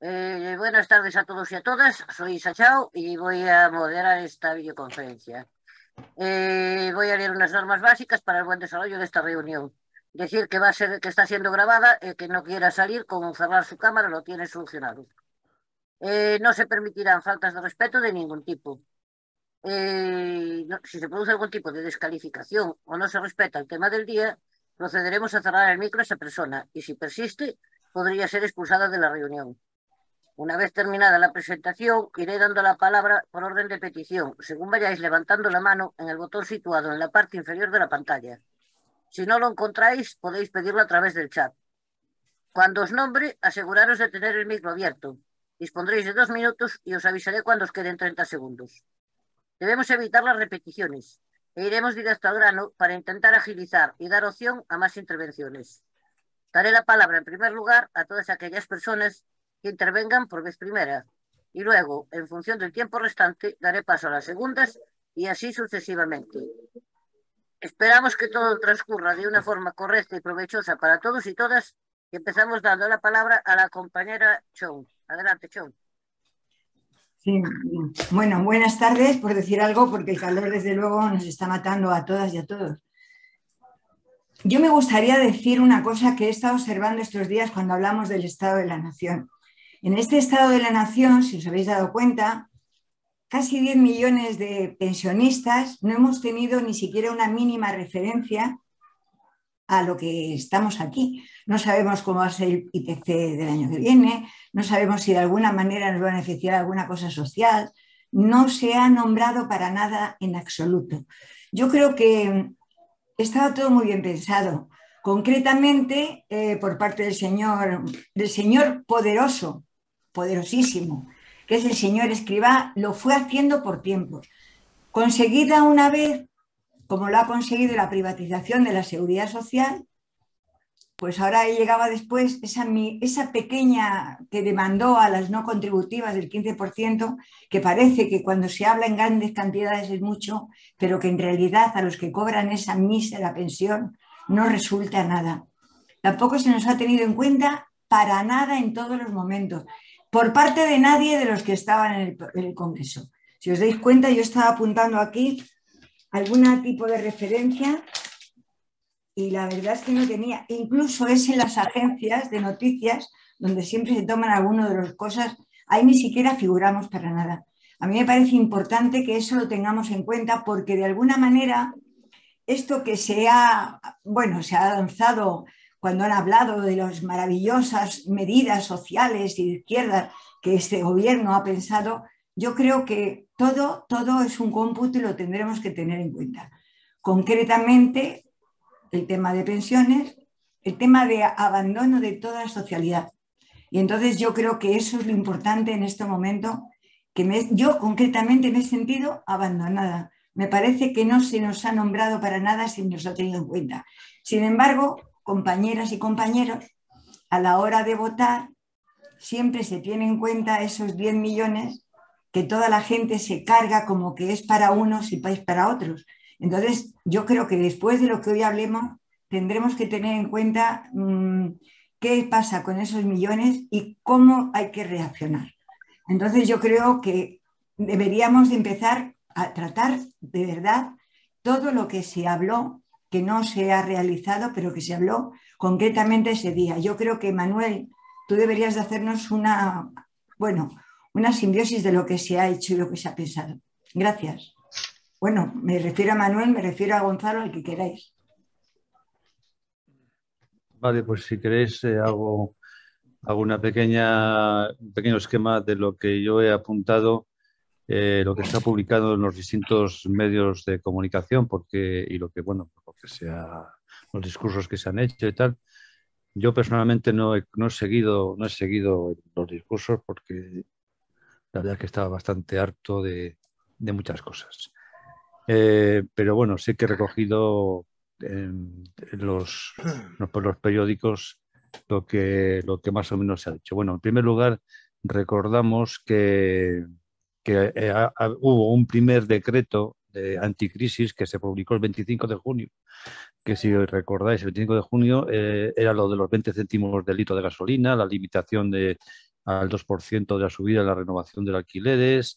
Buenas tardes a todos y a todas. Soy Isa Chao y voy a moderar esta videoconferencia. Voy a leer unas normas básicas para el buen desarrollo de esta reunión. Decir que va a ser, que está siendo grabada, que no quiera salir con cerrar su cámara lo tiene solucionado. No se permitirán faltas de respeto de ningún tipo. Si se produce algún tipo de descalificación o no se respeta el tema del día, procederemos a cerrar el micro a esa persona y si persiste, podría ser expulsada de la reunión. Una vez terminada la presentación, iré dando la palabra por orden de petición, según vayáis levantando la mano en el botón situado en la parte inferior de la pantalla. Si no lo encontráis, podéis pedirlo a través del chat. Cuando os nombre, aseguraros de tener el micro abierto. Dispondréis de 2 minutos y os avisaré cuando os queden 30 segundos. Debemos evitar las repeticiones e iremos directo al grano para intentar agilizar y dar opción a más intervenciones. Daré la palabra en primer lugar a todas aquellas personas que intervengan por vez primera y luego, en función del tiempo restante, daré paso a las segundas y así sucesivamente. Esperamos que todo transcurra de una forma correcta y provechosa para todos y todas y empezamos dando la palabra a la compañera Chong. Adelante, Chong. Sí, bueno, buenas tardes, por decir algo, porque el calor desde luego nos está matando a todas y a todos. Yo me gustaría decir una cosa que he estado observando estos días cuando hablamos del Estado de la Nación. En este Estado de la Nación, si os habéis dado cuenta, casi 10 millones de pensionistas no hemos tenido ni siquiera una mínima referencia a lo que estamos aquí. No sabemos cómo va a ser el IPC del año que viene, no sabemos si de alguna manera nos va a beneficiar alguna cosa social. No se ha nombrado para nada en absoluto. Yo creo que estaba todo muy bien pensado. Concretamente, por parte del señor poderoso, poderosísimo, que es el señor Escrivá, lo fue haciendo por tiempos. Conseguida una vez, como lo ha conseguido la privatización de la seguridad social, pues ahora llegaba después esa pequeña que demandó a las no contributivas del 15%, que parece que cuando se habla en grandes cantidades es mucho, pero que en realidad a los que cobran esa mísera pensión no resulta nada. Tampoco se nos ha tenido en cuenta para nada en todos los momentos, por parte de nadie de los que estaban en el Congreso. Si os dais cuenta, yo estaba apuntando aquí algún tipo de referencia y la verdad es que no tenía. Incluso es en las agencias de noticias donde siempre se toman algunas de las cosas, ahí ni siquiera figuramos para nada. A mí me parece importante que eso lo tengamos en cuenta porque de alguna manera esto que se ha lanzado cuando han hablado de las maravillosas medidas sociales y de izquierda que este gobierno ha pensado, yo creo que todo es un cómputo y lo tendremos que tener en cuenta. Concretamente, el tema de pensiones, el tema de abandono de toda socialidad. Y entonces yo creo que eso es lo importante en este momento, que yo concretamente me he sentido abandonada. Me parece que no se nos ha nombrado para nada si nos ha tenido en cuenta. Sin embargo, compañeras y compañeros, a la hora de votar, siempre se tiene en cuenta esos 10 millones que toda la gente se carga como que es para unos y para otros. Entonces, yo creo que después de lo que hoy hablemos, tendremos que tener en cuenta qué pasa con esos millones y cómo hay que reaccionar. Entonces, yo creo que deberíamos de empezar a tratar de verdad todo lo que se habló, que no se ha realizado, pero que se habló concretamente ese día. Yo creo que, Manuel, tú deberías de hacernos una simbiosis de lo que se ha hecho y lo que se ha pensado. Gracias. Bueno, me refiero a Manuel, me refiero a Gonzalo, al que queráis. Vale, pues si queréis hago un pequeño esquema de lo que yo he apuntado, lo que está publicado en los distintos medios de comunicación, los discursos que se han hecho y tal. Yo personalmente no he seguido los discursos porque la verdad es que estaba bastante harto de muchas cosas. Pero bueno, sí que he recogido por los periódicos lo que más o menos se ha dicho. Bueno, en primer lugar, recordamos que hubo un primer decreto de anticrisis que se publicó el 25 de junio, que si recordáis, el 25 de junio era lo de los 20 céntimos del litro de gasolina, la limitación de al 2% de la subida de la renovación de los alquileres,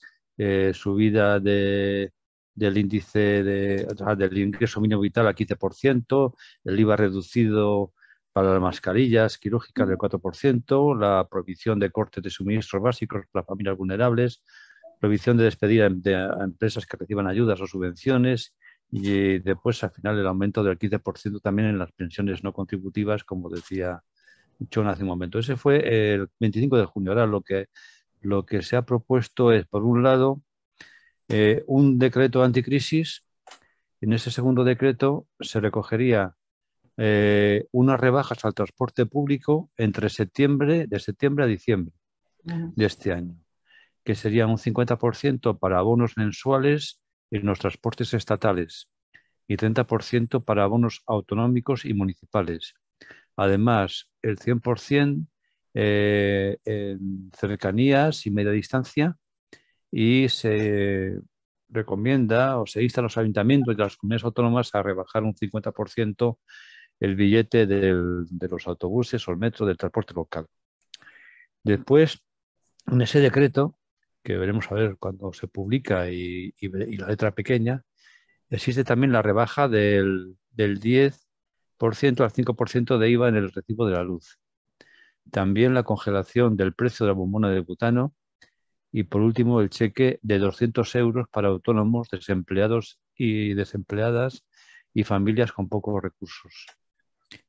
subida del índice del ingreso mínimo vital al 15%, el IVA reducido para las mascarillas quirúrgicas del 4%, la prohibición de cortes de suministros básicos para familias vulnerables, prohibición de despedir a empresas que reciban ayudas o subvenciones y después, al final, el aumento del 15% también en las pensiones no contributivas, como decía John hace un momento. Ese fue el 25 de junio. Ahora lo que se ha propuesto es, por un lado, un decreto anticrisis. En ese segundo decreto se recogería unas rebajas al transporte público de septiembre a diciembre de este año, que sería un 50% para abonos mensuales en los transportes estatales y 30% para abonos autonómicos y municipales. Además, el 100% en cercanías y media distancia, y se recomienda o se insta a los ayuntamientos y a las comunidades autónomas a rebajar un 50% el billete de los autobuses o el metro del transporte local. Después, en ese decreto, que veremos a ver cuando se publica y la letra pequeña, existe también la rebaja del 10% al 5% de IVA en el recibo de la luz. También la congelación del precio de la bombona de butano y, por último, el cheque de 200 euros para autónomos, desempleados y desempleadas y familias con pocos recursos.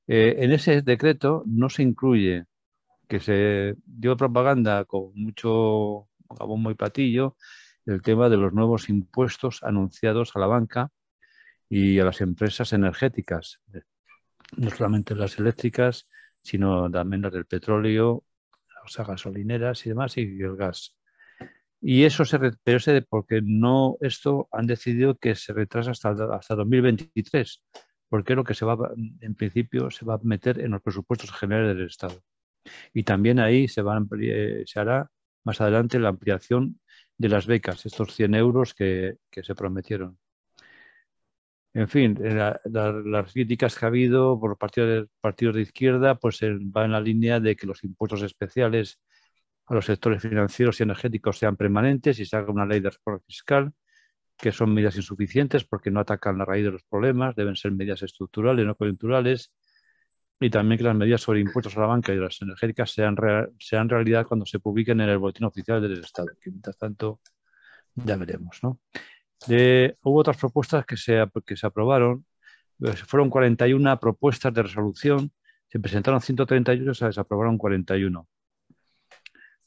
En ese decreto no se incluye, que se dio propaganda con mucho bombo y platillo, el tema de los nuevos impuestos anunciados a la banca y a las empresas energéticas, no solamente las eléctricas, sino también las del petróleo, o sea, gasolineras y demás, y el gas. Y eso pero porque no, esto han decidido que se retrasa hasta 2023, porque es lo que en principio se va a meter en los presupuestos generales del Estado. Y también ahí se hará más adelante la ampliación de las becas, estos 100 euros que se prometieron. En fin, las críticas que ha habido por partidos de izquierda pues va en la línea de que los impuestos especiales a los sectores financieros y energéticos sean permanentes y se haga una ley de reforma fiscal, que son medidas insuficientes porque no atacan la raíz de los problemas, deben ser medidas estructurales, no coyunturales, y también que las medidas sobre impuestos a la banca y de las energéticas sean realidad cuando se publiquen en el boletín oficial del Estado, que mientras tanto ya veremos, ¿no? Hubo otras propuestas que se aprobaron. Fueron 41 propuestas de resolución, se presentaron 138, se desaprobaron 41.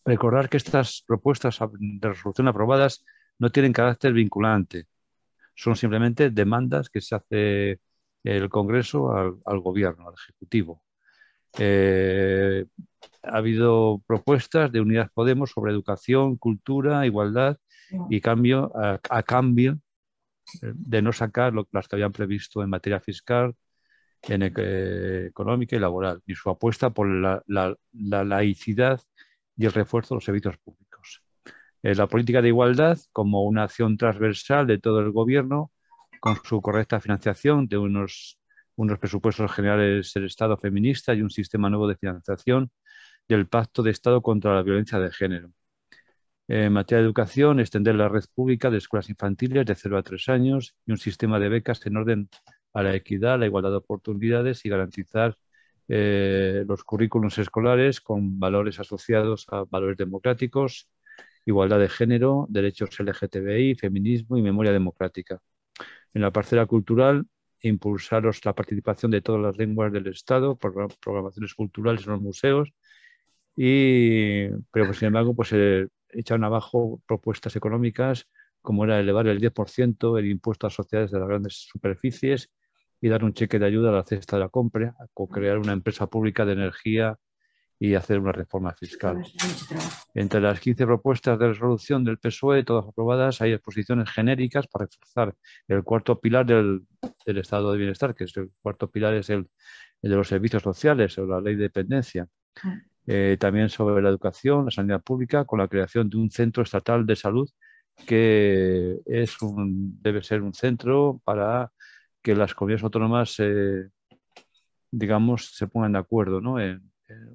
Recordar que estas propuestas de resolución aprobadas no tienen carácter vinculante, son simplemente demandas que se hace el Congreso al Gobierno, al Ejecutivo. Ha habido propuestas de Unidas Podemos sobre educación, cultura, igualdad y a cambio de no sacar las que habían previsto en materia fiscal, económica y laboral, ni su apuesta por la laicidad y el refuerzo de los servicios públicos. La política de igualdad como una acción transversal de todo el Gobierno, con su correcta financiación de unos presupuestos generales del Estado feminista y un sistema nuevo de financiación del Pacto de Estado contra la Violencia de Género. En materia de educación, extender la red pública de escuelas infantiles de 0 a 3 años y un sistema de becas en orden a la equidad, la igualdad de oportunidades y garantizar los currículos escolares con valores asociados a valores democráticos, igualdad de género, derechos LGTBI, feminismo y memoria democrática. En la parcela cultural, impulsar la participación de todas las lenguas del Estado, programaciones culturales en los museos, pero sin embargo, pues echaron abajo propuestas económicas como era elevar el 10% el impuesto a sociedades de las grandes superficies y dar un cheque de ayuda a la cesta de la compra, o crear una empresa pública de energía y hacer una reforma fiscal. Entre las 15 propuestas de resolución del PSOE, todas aprobadas, hay exposiciones genéricas para reforzar el cuarto pilar del estado de bienestar, que es el cuarto pilar es el de los servicios sociales o la ley de dependencia. También sobre la educación, la sanidad pública, con la creación de un centro estatal de salud que debe ser un centro para que las comunidades autónomas digamos, se pongan de acuerdo, ¿no?, en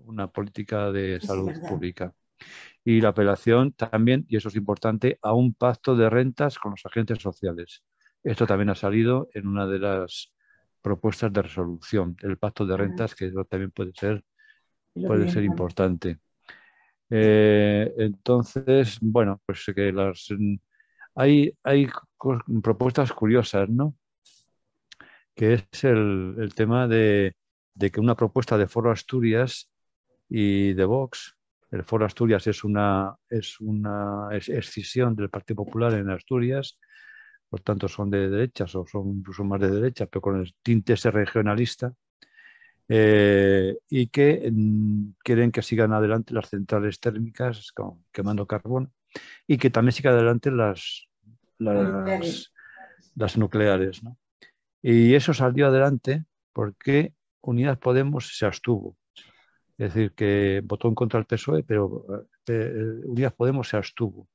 una política de salud pública. Y la apelación también, y eso es importante, a un pacto de rentas con los agentes sociales. Esto también ha salido en una de las propuestas de resolución, el pacto de rentas, que eso también puede ser importante. Entonces, bueno, pues que hay propuestas curiosas, ¿no? Que es el tema de que una propuesta de Foro Asturias y de Vox, el Foro Asturias es una escisión del Partido Popular en Asturias, por tanto son de derechas o son incluso más de derecha, pero con el tinte ese regionalista, y que quieren que sigan adelante las centrales térmicas quemando carbón y que también sigan adelante las nucleares, ¿no? Y eso salió adelante porque Unidas Podemos se abstuvo. Es decir, que votó en contra del PSOE, pero Unidas Podemos se abstuvo.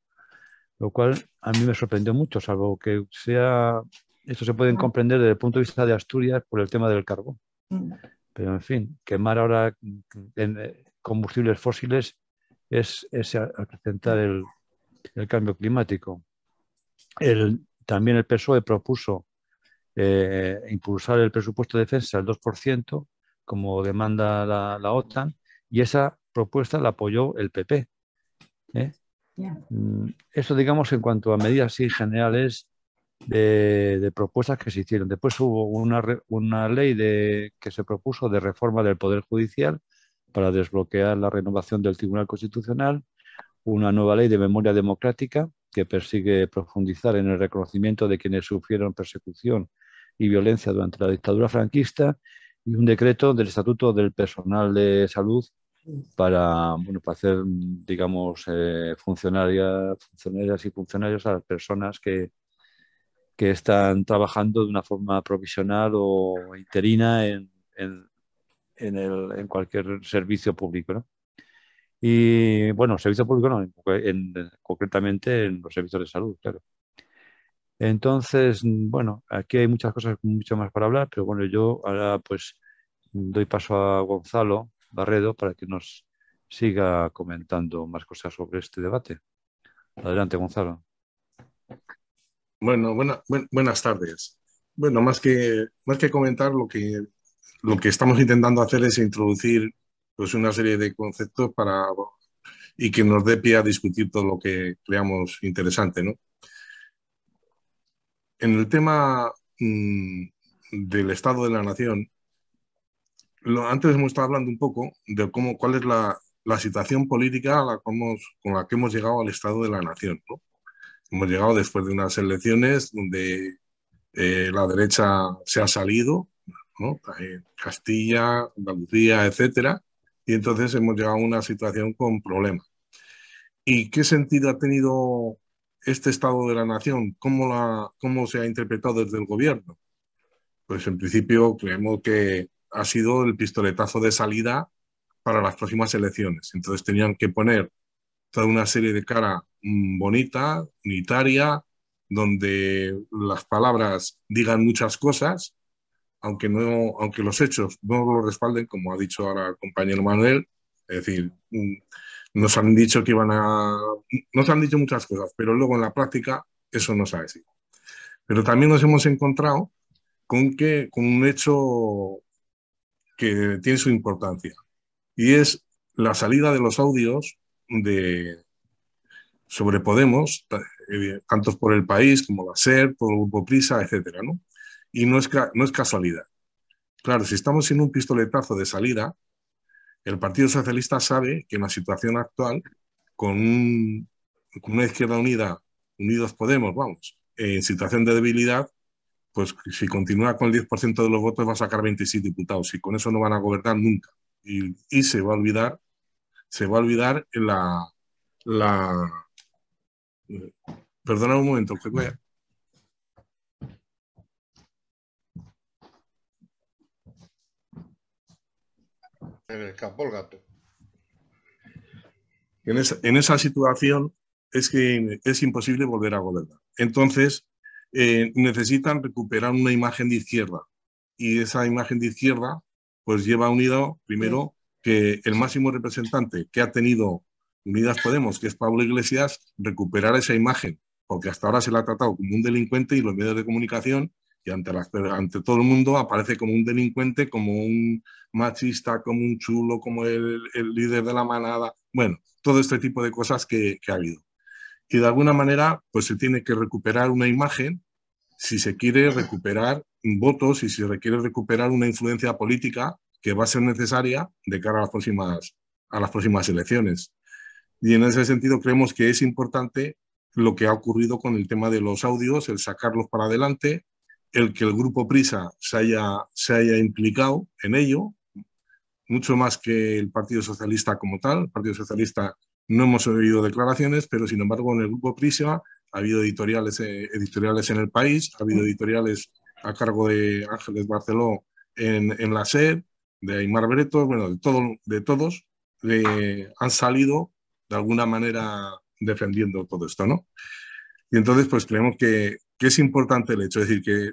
Lo cual a mí me sorprendió mucho, salvo que esto se puede comprender desde el punto de vista de Asturias por el tema del carbón. Pero, en fin, quemar ahora combustibles fósiles es acrecentar el cambio climático. También el PSOE propuso impulsar el presupuesto de defensa al 2%, como demanda la OTAN, y esa propuesta la apoyó el PP. Eso, digamos, en cuanto a medidas así generales de propuestas que se hicieron. Después hubo una ley que se propuso de reforma del Poder Judicial para desbloquear la renovación del Tribunal Constitucional, una nueva ley de memoria democrática que persigue profundizar en el reconocimiento de quienes sufrieron persecución y violencia durante la dictadura franquista, y un decreto del Estatuto del Personal de Salud para hacer, digamos, funcionarias y funcionarios a las personas que están trabajando de una forma provisional o interina en cualquier servicio público, ¿no? Y bueno, servicio público no, concretamente en los servicios de salud, claro. Entonces, bueno, aquí hay muchas cosas, mucho más para hablar, pero bueno, yo ahora pues doy paso a Gonzalo Barredo para que nos siga comentando más cosas sobre este debate. Adelante, Gonzalo. Bueno, buenas tardes. Bueno, más que comentar, lo que estamos intentando hacer es introducir pues, una serie de conceptos y que nos dé pie a discutir todo lo que creamos interesante, ¿no? En el tema del Estado de la Nación, antes hemos estado hablando un poco de cuál es la situación política con la que hemos llegado al Estado de la Nación, ¿no? Hemos llegado después de unas elecciones donde la derecha se ha salido, ¿no? Castilla, Andalucía, etcétera, y entonces hemos llegado a una situación con problemas. ¿Y qué sentido ha tenido este Estado de la Nación? ¿Cómo se ha interpretado desde el gobierno? Pues en principio creemos que ha sido el pistoletazo de salida para las próximas elecciones. Entonces tenían que poner toda una serie de cara bonita, unitaria, donde las palabras digan muchas cosas, aunque los hechos no lo respalden, como ha dicho ahora el compañero Manuel. Es decir, nos han dicho nos han dicho muchas cosas, pero luego en la práctica eso no se ha sido. Pero también nos hemos encontrado con un hecho que tiene su importancia, y es la salida de los audios sobre Podemos, tanto por El País como la SER, por el Grupo Prisa, etcétera, ¿no? Y no es casualidad. Claro, si estamos en un pistoletazo de salida, el Partido Socialista sabe que en la situación actual, con una izquierda unida, Unidos Podemos, vamos, en situación de debilidad, pues si continúa con el 10% de los votos va a sacar 26 diputados, y con eso no van a gobernar nunca. Y se va a olvidar perdona un momento, que voy a... Me escapó el gato. En esa situación es que es imposible volver a gobernar. Entonces, necesitan recuperar una imagen de izquierda. Y esa imagen de izquierda pues lleva unido, primero, que el máximo representante que ha tenido Unidas Podemos, que es Pablo Iglesias, recuperar esa imagen, porque hasta ahora se le ha tratado como un delincuente y los medios de comunicación y ante todo el mundo aparece como un delincuente, como un machista, como un chulo, como el líder de la manada. Bueno, todo este tipo de cosas que ha habido. Y de alguna manera, pues se tiene que recuperar una imagen si se quiere recuperar votos y si se quiere recuperar una influencia política que va a ser necesaria de cara a las próximas elecciones. Y en ese sentido creemos que es importante lo que ha ocurrido con el tema de los audios, el sacarlos para adelante, el que el Grupo Prisa se haya implicado en ello, mucho más que el Partido Socialista como tal. El Partido Socialista no hemos oído declaraciones, pero sin embargo en el Grupo Prisa ha habido editoriales en El País, ha habido editoriales a cargo de Ángeles Barceló en la SER, de Aimar Bretos, bueno, de todos han salido de alguna manera defendiendo todo esto, ¿no? Y entonces, pues creemos que es importante el hecho, es decir, que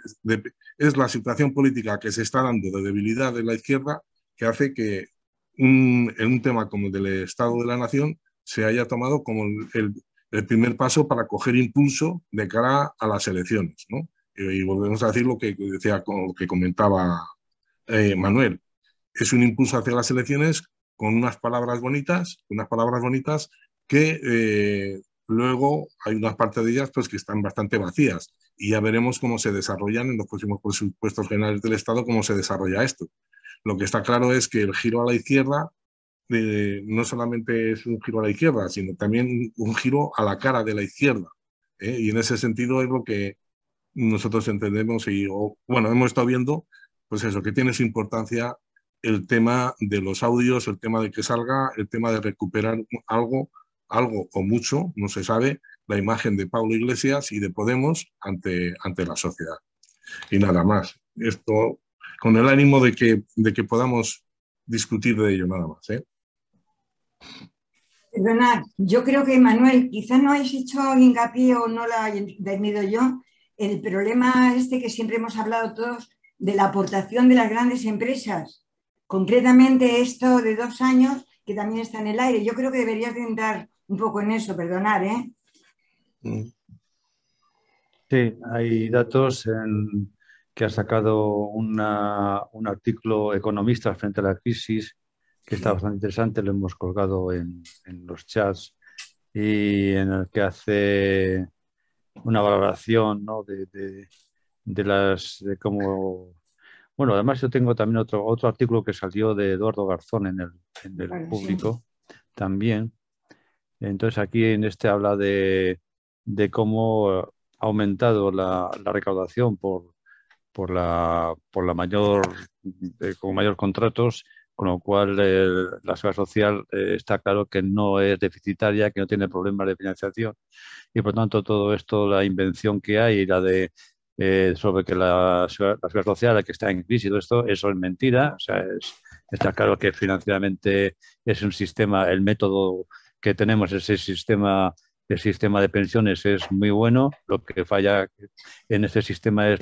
es la situación política que se está dando de debilidad de la izquierda que hace que en un tema como el del Estado de la Nación se haya tomado como el primer paso para coger impulso de cara a las elecciones, ¿no? Y volvemos a decir lo que decía, lo que comentaba Manuel. Es un impulso hacia las elecciones con unas palabras bonitas que luego hay una parte de ellas pues, que están bastante vacías y ya veremos cómo se desarrollan en los próximos presupuestos generales del Estado, cómo se desarrolla esto. Lo que está claro es que el giro a la izquierda no solamente es un giro a la izquierda, sino también un giro a la cara de la izquierda. Y en ese sentido es lo que nosotros entendemos bueno, hemos estado viendo, pues eso, que tiene su importancia el tema de los audios, el tema de que salga, el tema de recuperar algo o mucho, no se sabe, la imagen de Pablo Iglesias y de Podemos ante la sociedad. Y nada más. Esto con el ánimo de que podamos discutir de ello, nada más. Perdonad, yo creo que, Manuel, quizás no hayas hecho hincapié o no lo haya entendido yo, el problema que siempre hemos hablado todos de la aportación de las grandes empresas. Concretamente esto de 2 años, que también está en el aire. Yo creo que deberías de entrar un poco en eso, perdonad, ¿eh? Sí, hay datos que ha sacado un artículo Economista frente a la crisis que está bastante interesante, lo hemos colgado en los chats y en el que hace una valoración, ¿no? de cómo... Bueno, además yo tengo también otro artículo que salió de Eduardo Garzón en el Público también. Entonces aquí en este habla de cómo ha aumentado la recaudación por la mayor con mayor contratos, con lo cual la seguridad social está claro que no es deficitaria, que no tiene problemas de financiación y por tanto todo esto, la invención que hay, la de sobre que la seguridad social que está en crisis, todo esto, eso es mentira. O sea, está claro que financieramente es un sistema, el método que tenemos, ese sistema, el sistema de pensiones es muy bueno. Lo que falla en este sistema es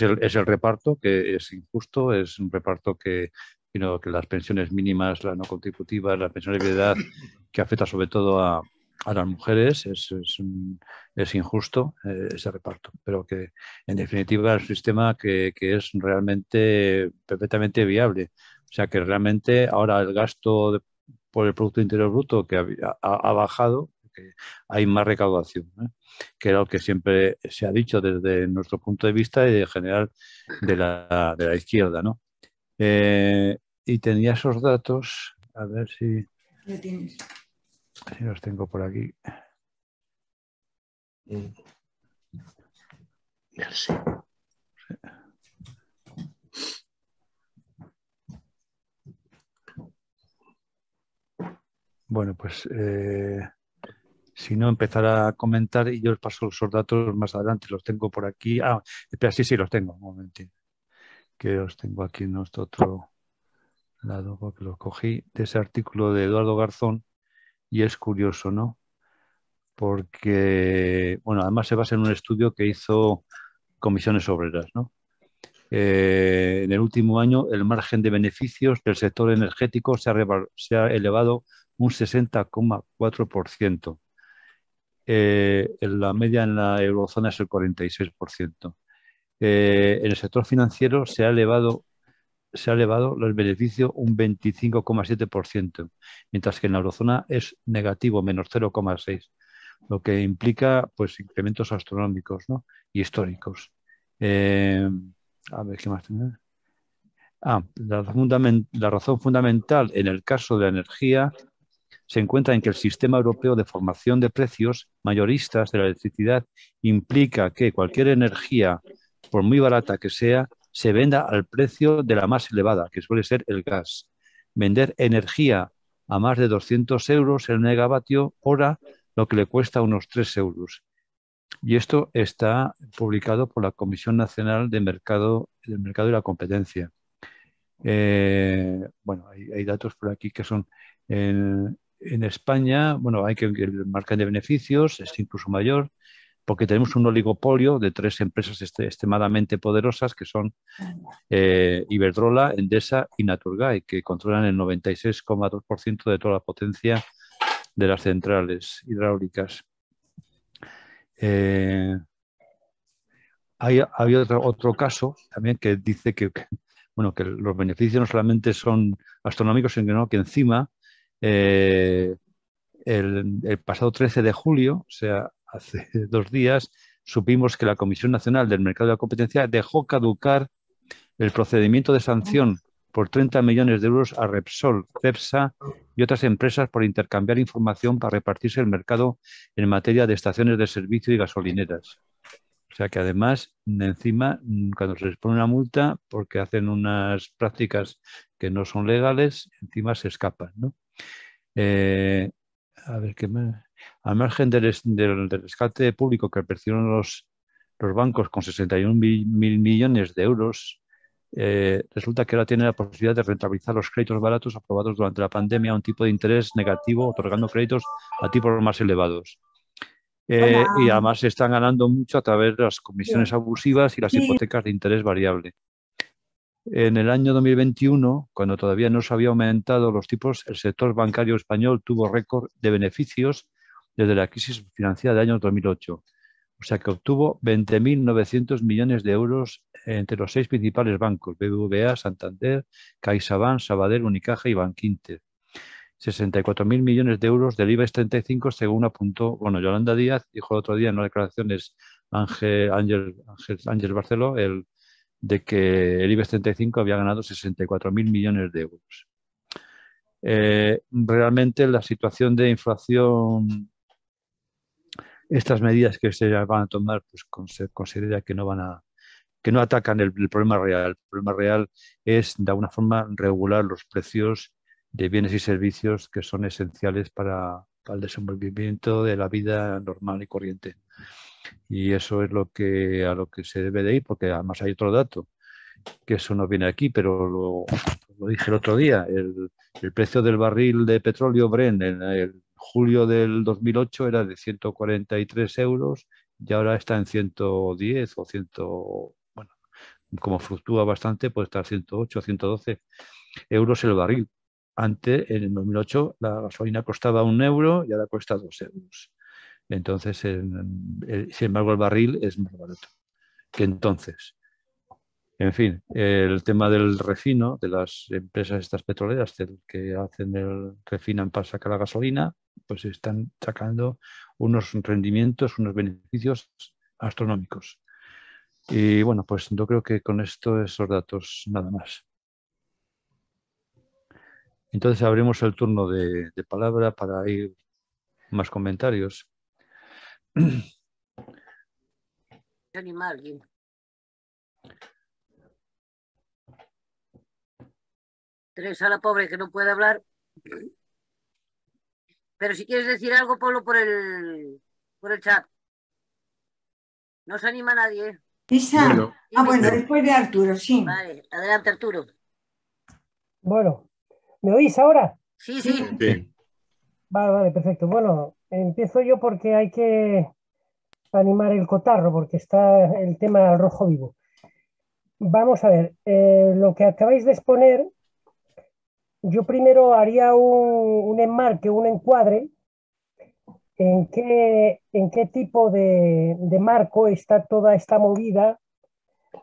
el reparto, que es injusto, es un reparto que las pensiones mínimas, las no contributivas, las pensiones de edad, que afecta sobre todo a las mujeres, es injusto ese reparto, pero que en definitiva es un sistema que es realmente perfectamente viable. O sea que realmente ahora el gasto por el Producto Interior Bruto que ha bajado, que hay más recaudación, que era lo que siempre se ha dicho desde nuestro punto de vista y en general de la izquierda, ¿no? Y tenía esos datos, a ver si los tengo por aquí. Sí. Bueno, pues si no, empezar a comentar y yo os paso esos datos más adelante. Los tengo por aquí. Ah, espera, sí, los tengo. Un momentito. Que los tengo aquí en nuestro otro lado, porque los cogí de ese artículo de Eduardo Garzón y es curioso, ¿no? Porque, bueno, además se basa en un estudio que hizo Comisiones Obreras, ¿no? En el último año el margen de beneficios del sector energético se ha elevado un 60,4%. La media en la eurozona es el 46%. En el sector financiero se ha elevado el beneficio un 25,7%, mientras que en la eurozona es negativo, menos 0,6%, lo que implica pues incrementos astronómicos, ¿no? Y históricos. A ver, ¿qué más tenemos? La razón fundamental en el caso de la energía se encuentra en que el sistema europeo de formación de precios mayoristas de la electricidad implica que cualquier energía, por muy barata que sea, se venda al precio de la más elevada, que suele ser el gas. Vender energía a más de 200 euros el megavatio hora, lo que le cuesta unos 3 euros. Y esto está publicado por la Comisión Nacional del Mercado y la Competencia. Bueno, hay datos por aquí que son en España, bueno, hay que el margen de beneficios es incluso mayor, porque tenemos un oligopolio de 3 empresas extremadamente poderosas que son Iberdrola, Endesa y Naturgy, que controlan el 96,2% de toda la potencia de las centrales hidráulicas. Hay otro caso también que dice que los beneficios no solamente son astronómicos, sino que encima el pasado 13 de julio, o sea, hace 2 días, supimos que la Comisión Nacional del Mercado de la Competencia dejó caducar el procedimiento de sanción por 30 millones de euros a Repsol, Cepsa y otras empresas por intercambiar información para repartirse el mercado en materia de estaciones de servicio y gasolineras. O sea que además, encima, cuando se les pone una multa porque hacen unas prácticas que no son legales, encima se escapan, ¿no? A ver qué más. Al margen del rescate público que percibieron los bancos con 61.000 millones de euros, resulta que ahora tienen la posibilidad de rentabilizar los créditos baratos aprobados durante la pandemia a un tipo de interés negativo, otorgando créditos a tipos más elevados. Y además se están ganando mucho a través de las comisiones abusivas y las hipotecas de interés variable. En el año 2021, cuando todavía no se había aumentado los tipos, el sector bancario español tuvo récord de beneficios desde la crisis financiera del año 2008. O sea que obtuvo 20.900 millones de euros entre los 6 principales bancos, BBVA, Santander, CaixaBank, Sabadell, Unicaja y Bankinter. 64.000 millones de euros del IBEX 35, según apuntó, Yolanda Díaz, dijo el otro día en una declaración Ángel Barceló, de que el IBEX 35 había ganado 64.000 millones de euros. Realmente la situación de inflación, estas medidas que se van a tomar, pues se considera que no atacan el problema real. El problema real es, de alguna forma, regular los precios de bienes y servicios que son esenciales para el desenvolvimiento de la vida normal y corriente. Y eso es a lo que se debe de ir, porque además hay otro dato, que eso no viene aquí, pero lo dije el otro día, el precio del barril de petróleo Brent en el julio del 2008 era de 143 euros y ahora está en 110 o 100, bueno, como fluctúa bastante, puede estar 108 o 112 euros el barril. Antes, en el 2008, la gasolina costaba 1 euro y ahora cuesta 2 euros. Entonces, sin embargo, el barril es más barato que entonces. En fin, el tema del refino, de las empresas estas petroleras que refinan para sacar la gasolina, pues están sacando unos rendimientos, unos beneficios astronómicos. Y bueno, pues yo creo que con esos datos nada más. Entonces abrimos el turno de palabra para ir más comentarios. Animal. Teresa, la pobre que no puede hablar. Pero si quieres decir algo, ponlo por el chat. No se anima nadie. Isa. Bueno, después de Arturo, sí. Vale, adelante, Arturo. Bueno, ¿me oís ahora? Sí. Vale, perfecto. Bueno, empiezo yo porque hay que animar el cotarro, porque está el tema al rojo vivo. Vamos a ver, lo que acabáis de exponer yo primero haría un enmarque, un encuadre en qué tipo de marco está toda esta movida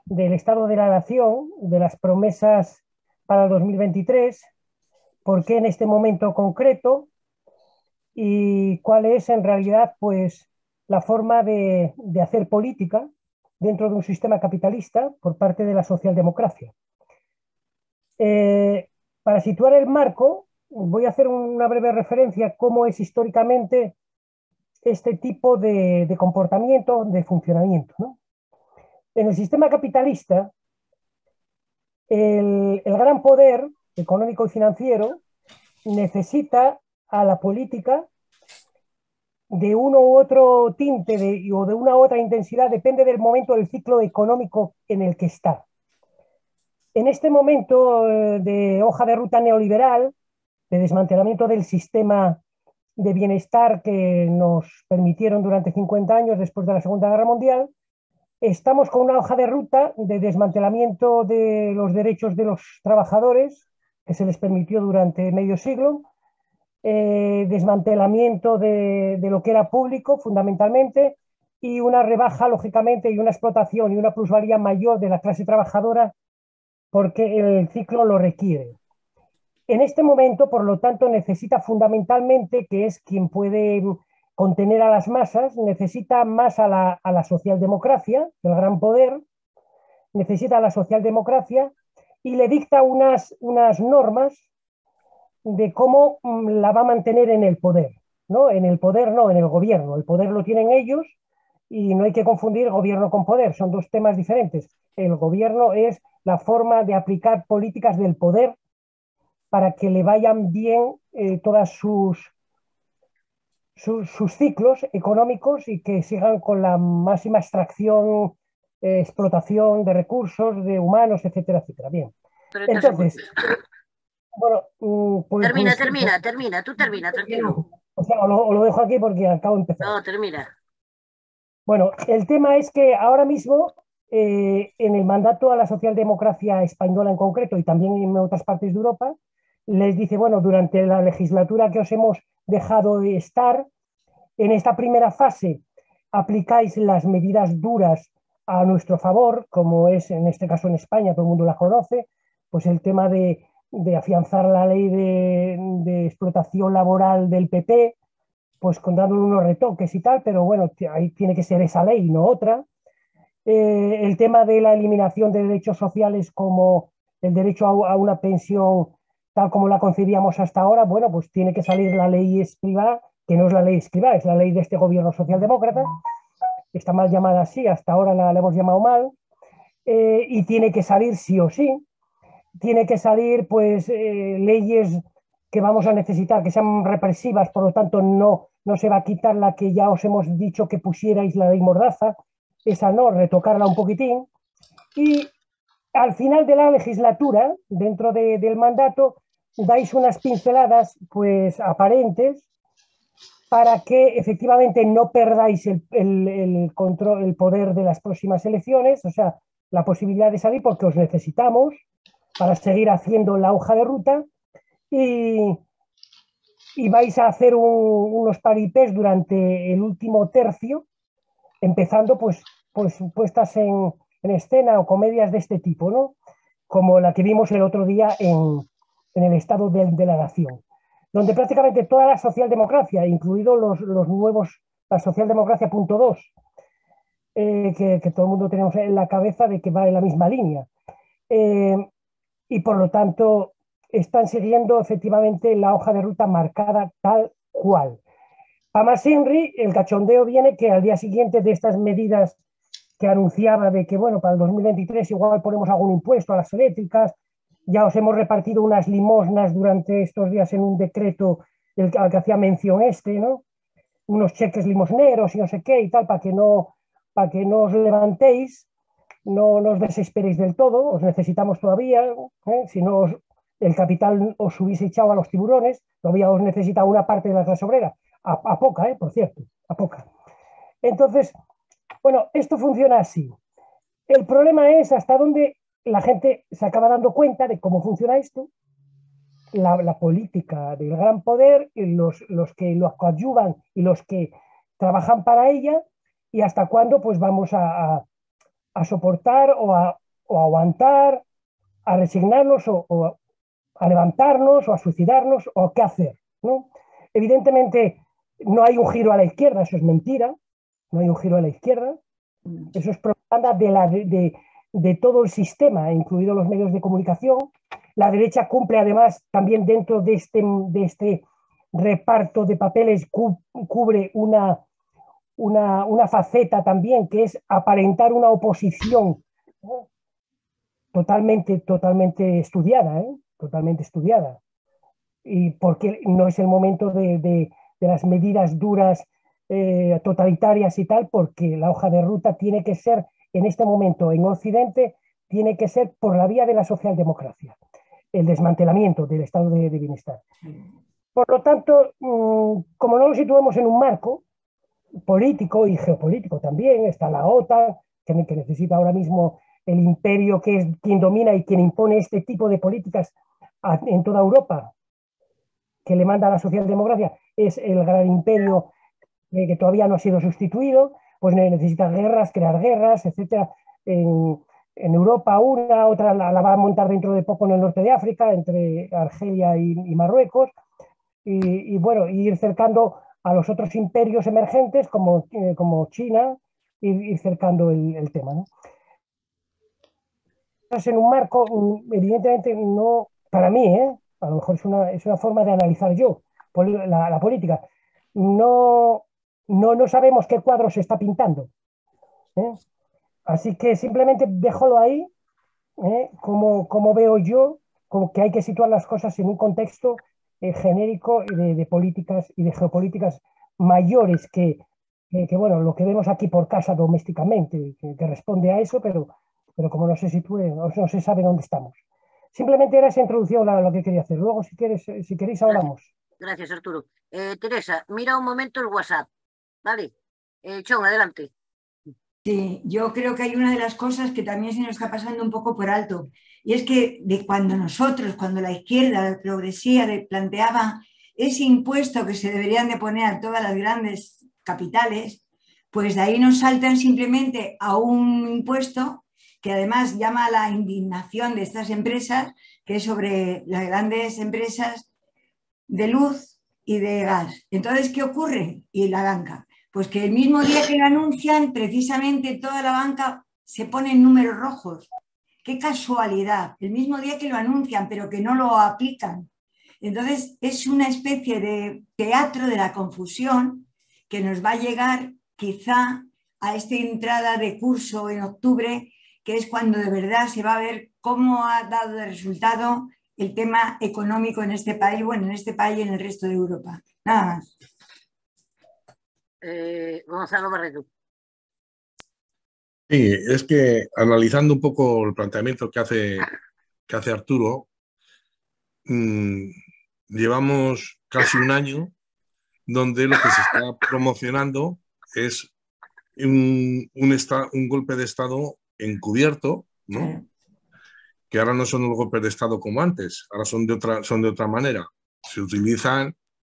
del Estado de la Nación, de las promesas para el 2023, por qué en este momento concreto y cuál es en realidad pues, la forma de hacer política dentro de un sistema capitalista por parte de la socialdemocracia. Para situar el marco, voy a hacer una breve referencia a cómo es históricamente este tipo de comportamiento, de funcionamiento, ¿no? En el sistema capitalista, el gran poder económico y financiero necesita a la política de uno u otro tinte o de una u otra intensidad, depende del momento del ciclo económico en el que está. En este momento de hoja de ruta neoliberal, de desmantelamiento del sistema de bienestar que nos permitieron durante 50 años después de la Segunda Guerra Mundial, estamos con una hoja de ruta de desmantelamiento de los derechos de los trabajadores que se les permitió durante medio siglo, desmantelamiento de lo que era público fundamentalmente y una rebaja, lógicamente, y una explotación y una plusvalía mayor de la clase trabajadora porque el ciclo lo requiere. En este momento, por lo tanto, necesita fundamentalmente, que es quien puede contener a las masas, necesita más a la socialdemocracia, el gran poder, necesita a la socialdemocracia y le dicta unas normas de cómo la va a mantener en el poder, ¿no? En el poder no, en el gobierno. El poder lo tienen ellos y no hay que confundir gobierno con poder, son dos temas diferentes. El gobierno es la forma de aplicar políticas del poder para que le vayan bien todas sus ciclos económicos y que sigan con la máxima extracción, explotación de recursos, de humanos, etcétera, etcétera. Bien. Pero entonces, bueno, pues, termina, tú termina, tranquilo. O sea, o lo dejo aquí porque acabo de empezar. No, termina. Bueno, el tema es que ahora mismo, en el mandato a la socialdemocracia española en concreto y también en otras partes de Europa, les dice, bueno, durante la legislatura que os hemos dejado de estar, en esta primera fase aplicáis las medidas duras a nuestro favor, como es en este caso en España, todo el mundo la conoce, pues el tema de afianzar la ley de explotación laboral del PP, pues dándole unos retoques y tal, pero bueno, ahí tiene que ser esa ley, no otra. El tema de la eliminación de derechos sociales como el derecho a una pensión tal como la concebíamos hasta ahora, bueno, pues tiene que salir la ley Escrivá, que no es la ley Escrivá, es la ley de este gobierno socialdemócrata, está mal llamada así, hasta ahora la hemos llamado mal, y tiene que salir sí o sí, tiene que salir pues leyes que vamos a necesitar, que sean represivas, por lo tanto no se va a quitar la que ya os hemos dicho que pusierais, la ley Mordaza, esa no, retocarla un poquitín, y al final de la legislatura, dentro del mandato, dais unas pinceladas pues aparentes para que efectivamente no perdáis el control, el poder de las próximas elecciones, o sea, la posibilidad de salir porque os necesitamos para seguir haciendo la hoja de ruta y vais a hacer unos paripés durante el último tercio, empezando pues puestas en escena o comedias de este tipo, ¿no? Como la que vimos el otro día en el Estado de la Nación, donde prácticamente toda la socialdemocracia, incluidos los nuevos, la socialdemocracia punto 2, que todo el mundo tenemos en la cabeza de que va en la misma línea. Y por lo tanto están siguiendo efectivamente la hoja de ruta marcada tal cual. Para más Henry, el cachondeo viene que al día siguiente de estas medidas que anunciaba de que, bueno, para el 2023 igual ponemos algún impuesto a las eléctricas, ya os hemos repartido unas limosnas durante estos días en un decreto al que hacía mención ¿no? Unos cheques limosneros y no sé qué y tal, para que no os levantéis, no os desesperéis del todo, os necesitamos todavía, si no el capital os hubiese echado a los tiburones, todavía os necesita una parte de la clase obrera, a poca, por cierto, a poca. Entonces, bueno, esto funciona así. El problema es hasta dónde la gente se acaba dando cuenta de cómo funciona esto la política del gran poder, los que lo coadyuvan y los que trabajan para ella, y hasta cuándo pues vamos a soportar o a aguantar, a resignarnos o a levantarnos o a suicidarnos o qué hacer, ¿no? Evidentemente no hay un giro a la izquierda, eso es mentira, no hay un giro a la izquierda, eso es propaganda de todo el sistema, incluidos los medios de comunicación. La derecha cumple además también dentro de este reparto de papeles, cubre una faceta también que es aparentar una oposición, ¿no? Totalmente estudiada, ¿eh? Totalmente estudiada. Y porque no es el momento de las medidas duras, totalitarias y tal, porque la hoja de ruta tiene que ser, en este momento en Occidente, tiene que ser por la vía de la socialdemocracia, el desmantelamiento del estado de bienestar. Por lo tanto, como no lo situamos en un marco político y geopolítico también, está la OTAN, que necesita ahora mismo el imperio que es quien domina y quien impone este tipo de políticas en toda Europa, que le manda a la socialdemocracia, es el gran imperio que todavía no ha sido sustituido, pues necesita guerras, crear guerras, etcétera. En Europa una, otra la va a montar dentro de poco en el norte de África, entre Argelia y Marruecos, y bueno, ir cercando a los otros imperios emergentes como China, ir cercando el tema, ¿no? En un marco, evidentemente no, para mí, a lo mejor es una forma de analizar yo la política, no sabemos qué cuadro se está pintando, ¿eh? Así que simplemente déjalo ahí, como veo yo, como que hay que situar las cosas en un contexto genérico de políticas y de geopolíticas mayores bueno, lo que vemos aquí por casa domésticamente, que responde a eso, pero como no se sitúe, no se sabe dónde estamos. Simplemente era esa introducción lo que quería hacer. Luego, si queréis, hablamos. Gracias, Arturo. Teresa, mira un momento el WhatsApp, ¿vale? Chon, adelante. Sí, yo creo que hay una de las cosas que también se nos está pasando un poco por alto, y es que cuando la izquierda progresía planteaba ese impuesto que se deberían de poner a todas las grandes capitales, pues de ahí nos saltan simplemente a un impuesto que además llama a la indignación de estas empresas, que es sobre las grandes empresas de luz y de gas. Entonces, ¿qué ocurre? Y la banca. Pues que el mismo día que lo anuncian, precisamente toda la banca se pone en números rojos. ¡Qué casualidad! El mismo día que lo anuncian, pero que no lo aplican. Entonces, es una especie de teatro de la confusión que nos va a llegar quizá a esta entrada de curso en octubre, que es cuando de verdad se va a ver cómo ha dado de resultado el tema económico en este país, bueno, en este país y en el resto de Europa. Nada más. Gonzalo Barreto. Sí, es que analizando un poco el planteamiento que hace Arturo, llevamos casi un año donde lo que se está promocionando es un golpe de Estado encubierto, ¿no? Que ahora no son los golpes de Estado como antes, ahora son de otra manera. Se utilizan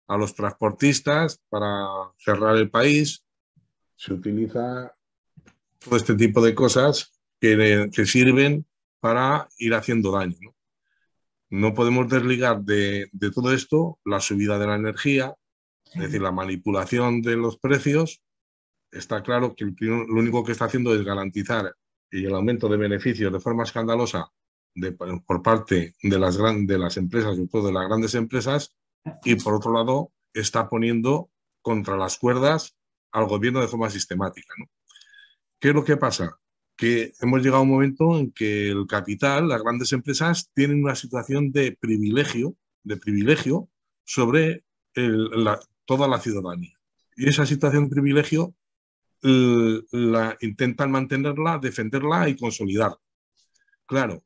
a los transportistas para cerrar el país, se utiliza todo este tipo de cosas que sirven para ir haciendo daño, ¿no? No podemos desligar de todo esto la subida de la energía, es decir, la manipulación de los precios. Está claro que lo único que está haciendo es garantizar el aumento de beneficios de forma escandalosa por parte de las empresas, sobre todo de las grandes empresas, y por otro lado está poniendo contra las cuerdas al gobierno de forma sistemática, ¿no? ¿Qué es lo que pasa? Que hemos llegado a un momento en que el capital, las grandes empresas, tienen una situación de privilegio sobre toda la ciudadanía. Y esa situación de privilegio intentan mantenerla, defenderla y consolidarla. Claro,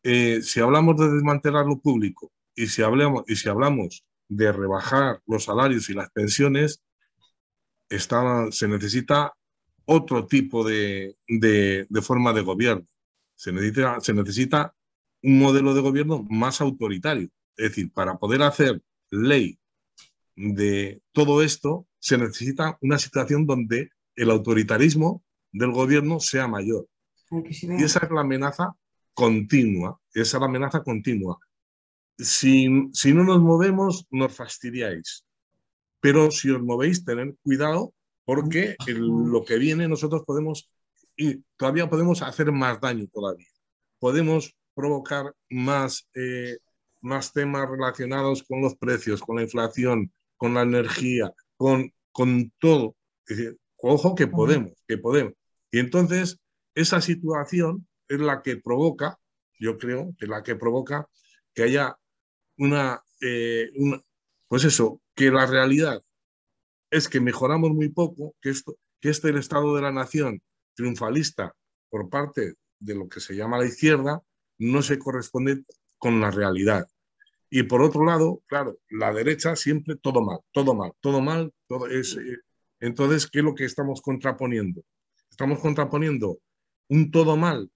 si hablamos de desmantelar lo público y si hablamos de rebajar los salarios y las pensiones, se necesita otro tipo de forma de gobierno. Se necesita un modelo de gobierno más autoritario, Es decir, para poder hacer ley de todo esto, se necesita una situación donde el autoritarismo del gobierno sea mayor. Y esa es la amenaza continua. Esa es la amenaza continua. Si no nos movemos, nos fastidiáis. Pero si os movéis, tened cuidado, porque lo que viene nosotros podemos, y todavía podemos hacer más daño todavía. Podemos provocar más temas relacionados con los precios, con la inflación, con la energía, con todo. Es decir, ojo que podemos, que podemos. Y entonces, esa situación es la que provoca, yo creo, que es la que provoca que haya pues eso, que la realidad es que mejoramos muy poco, que este el Estado de la Nación triunfalista por parte de lo que se llama la izquierda no se corresponde con la realidad. Y por otro lado, claro, la derecha siempre todo mal, todo mal, todo mal. Todo es, entonces, ¿qué es lo que estamos contraponiendo? Estamos contraponiendo un todo mal,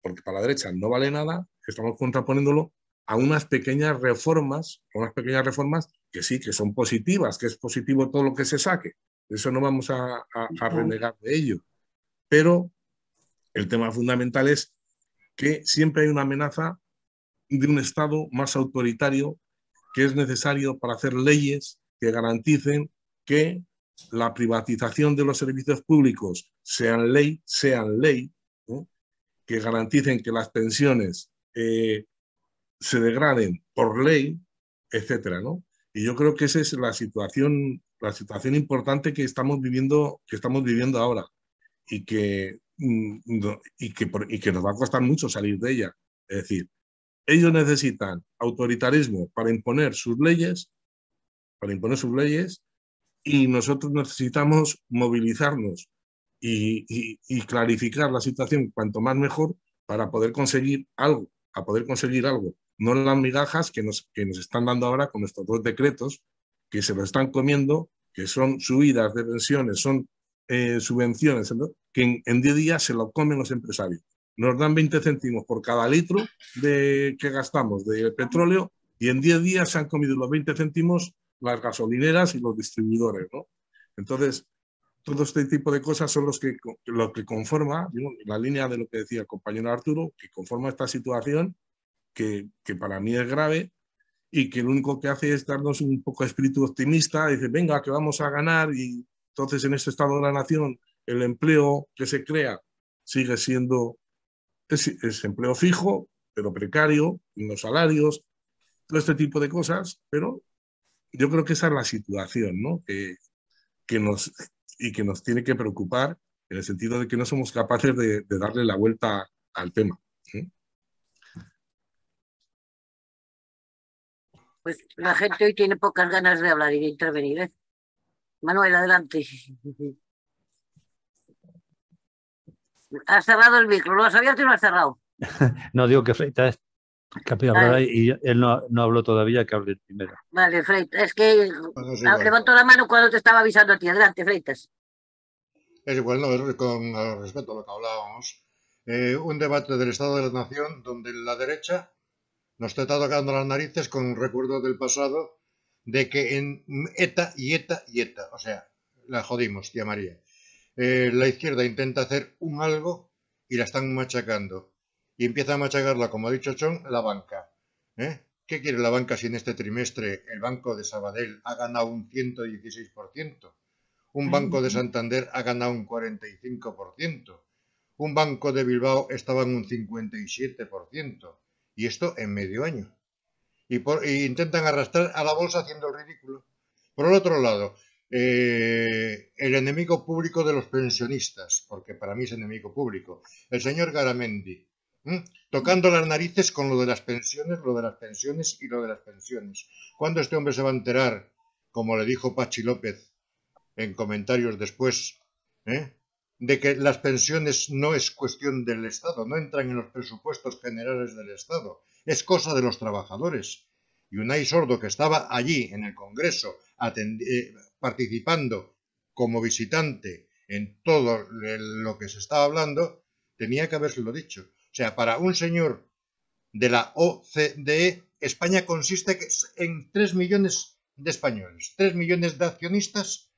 porque para la derecha no vale nada, estamos contraponiéndolo a unas pequeñas reformas que sí, que son positivas, que es positivo todo lo que se saque. Eso no vamos a renegar de ello. Pero el tema fundamental es que siempre hay una amenaza de un Estado más autoritario que es necesario para hacer leyes que garanticen que la privatización de los servicios públicos sean ley, ¿no? Que garanticen que las pensiones se degraden por ley, etcétera, ¿no? Y yo creo que esa es la situación importante que estamos viviendo ahora y que nos va a costar mucho salir de ella. Es decir, ellos necesitan autoritarismo para imponer sus leyes, y nosotros necesitamos movilizarnos y clarificar la situación cuanto más mejor para poder conseguir algo, no las migajas que nos están dando ahora con estos dos decretos, que se lo están comiendo, que son subidas de pensiones, son subvenciones, ¿no? Que en 10 días se lo comen los empresarios. Nos dan 20 céntimos por cada litro que gastamos de petróleo y en 10 días se han comido los 20 céntimos las gasolineras y los distribuidores, ¿no? Entonces, todo este tipo de cosas son lo que conforma, ¿no? La línea de lo que decía el compañero Arturo, que conforma esta situación que para mí es grave y que lo único que hace es darnos un poco de espíritu optimista, dice, venga, que vamos a ganar, y entonces en este estado de la nación el empleo que se crea sigue siendo es empleo fijo, pero precario, en los salarios, todo este tipo de cosas, pero yo creo que esa es la situación, ¿no? Que nos tiene que preocupar en el sentido de que no somos capaces de darle la vuelta al tema. Pues la gente hoy tiene pocas ganas de hablar y de intervenir, ¿eh? Manuel, adelante. Has cerrado el micro, ¿lo has abierto y lo has cerrado? No, digo que Freitas que hablará y él no habló todavía, que hable primero. Vale, Freitas, es que levantó la mano cuando te estaba avisando a ti. Adelante, Freitas. Es igual, no, con respecto a lo que hablábamos. Un debate del Estado de la Nación donde la derecha nos está tocando las narices con recuerdos del pasado de que en ETA y ETA y ETA, o sea, la jodimos, tía María. La izquierda intenta hacer un algo y la están machacando. Y empieza a machacarla, como ha dicho Chon, la banca. ¿Qué quiere la banca si en este trimestre el Banco de Sabadell ha ganado un 116%? Un banco de Santander ha ganado un 45%. Un banco de Bilbao estaba en un 57%. Y esto en medio año. Y intentan arrastrar a la bolsa haciendo el ridículo. Por el otro lado, el enemigo público de los pensionistas, porque para mí es enemigo público, el señor Garamendi, tocando las narices con lo de las pensiones, lo de las pensiones y lo de las pensiones. ¿Cuándo este hombre se va a enterar, como le dijo Pachi López en comentarios después, de que las pensiones no es cuestión del Estado, no entran en los presupuestos generales del Estado, es cosa de los trabajadores? Y Unai Sordo, que estaba allí en el Congreso participando como visitante en todo lo que se estaba hablando, tenía que habérselo dicho. O sea, para un señor de la OCDE España consiste en 3 millones de españoles, 3 millones de accionistas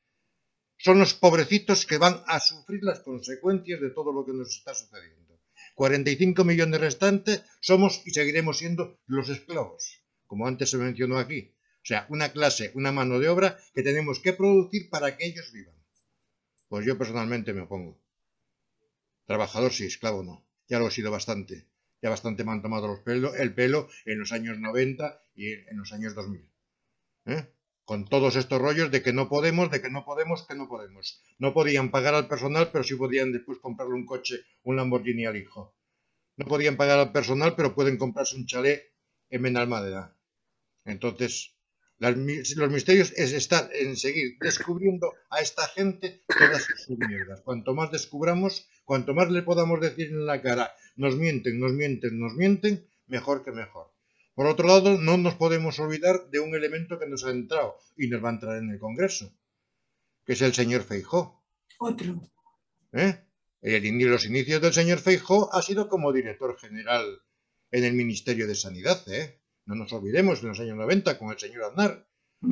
son los pobrecitos que van a sufrir las consecuencias de todo lo que nos está sucediendo. 45 millones restantes somos y seguiremos siendo los esclavos, como antes se mencionó aquí. O sea, una clase, una mano de obra que tenemos que producir para que ellos vivan. Pues yo personalmente me opongo. Trabajador sí, esclavo no. Ya lo he sido bastante. Ya bastante me han tomado el pelo en los años 90 y en los años 2000. Con todos estos rollos de que no podemos, de que no podemos, que no podemos. No podían pagar al personal, pero sí podían después comprarle un coche, un Lamborghini al hijo. No podían pagar al personal, pero pueden comprarse un chalet en Benalmádena. Entonces, los misterios es estar en seguir descubriendo a esta gente todas sus mierdas. Cuanto más descubramos, cuanto más le podamos decir en la cara, nos mienten, nos mienten, nos mienten, mejor que mejor. Por otro lado, no nos podemos olvidar de un elemento que nos ha entrado y nos va a entrar en el Congreso, que es el señor Feijóo. Otro. Los inicios del señor Feijóo ha sido como director general en el Ministerio de Sanidad, No nos olvidemos, en los años 90 con el señor Aznar.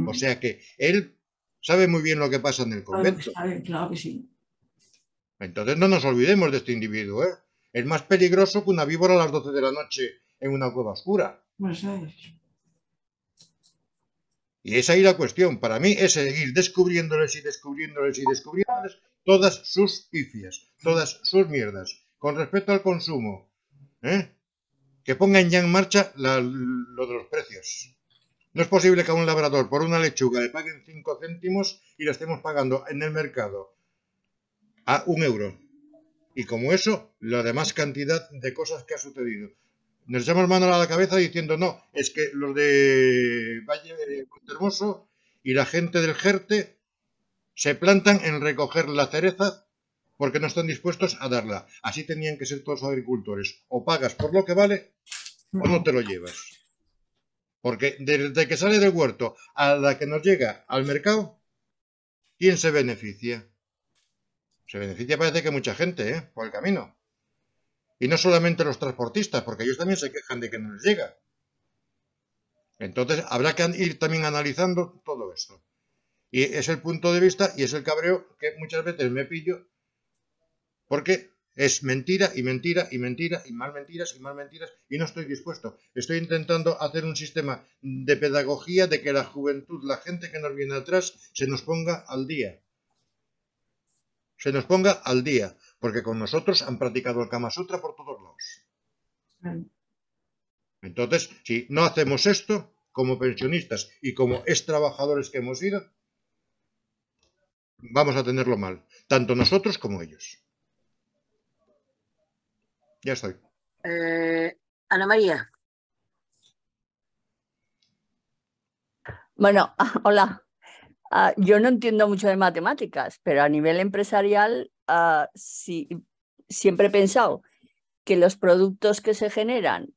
O sea que él sabe muy bien lo que pasa en el convento. Claro que sí. Entonces no nos olvidemos de este individuo, Es más peligroso que una víbora a las 12 de la noche en una cueva oscura. Bueno, sabes. Y es ahí la cuestión. Para mí es seguir descubriéndoles y descubriéndoles y descubriéndoles todas sus pifias, todas sus mierdas. Con respecto al consumo, que pongan ya en marcha lo de los precios. No es posible que a un labrador por una lechuga le paguen 5 céntimos y le estemos pagando en el mercado a 1 euro. Y como eso, la demás cantidad de cosas que ha sucedido. Nos echamos mano a la cabeza diciendo, no, es que los de Valle de Hermoso y la gente del Jerte se plantan en recoger la cereza porque no están dispuestos a darla. Así tenían que ser todos los agricultores. O pagas por lo que vale o no te lo llevas. Porque desde que sale del huerto a la que nos llega al mercado, ¿quién se beneficia? Se beneficia parece que mucha gente, por el camino. Y no solamente los transportistas, porque ellos también se quejan de que no les llega. Entonces habrá que ir también analizando todo esto. Y es el punto de vista y es el cabreo que muchas veces me pillo, porque es mentira y mentira y mentira y más mentiras y más mentiras y no estoy dispuesto. Estoy intentando hacer un sistema de pedagogía de que la juventud, la gente que nos viene atrás, se nos ponga al día. Se nos ponga al día, porque con nosotros han practicado el Kama Sutra por todos lados. Entonces, si no hacemos esto, como pensionistas y como ex trabajadores que hemos sido, vamos a tenerlo mal, tanto nosotros como ellos. Ya estoy. Ana María. Bueno, hola. Yo no entiendo mucho de matemáticas, pero a nivel empresarial sí, siempre he pensado que los productos que se generan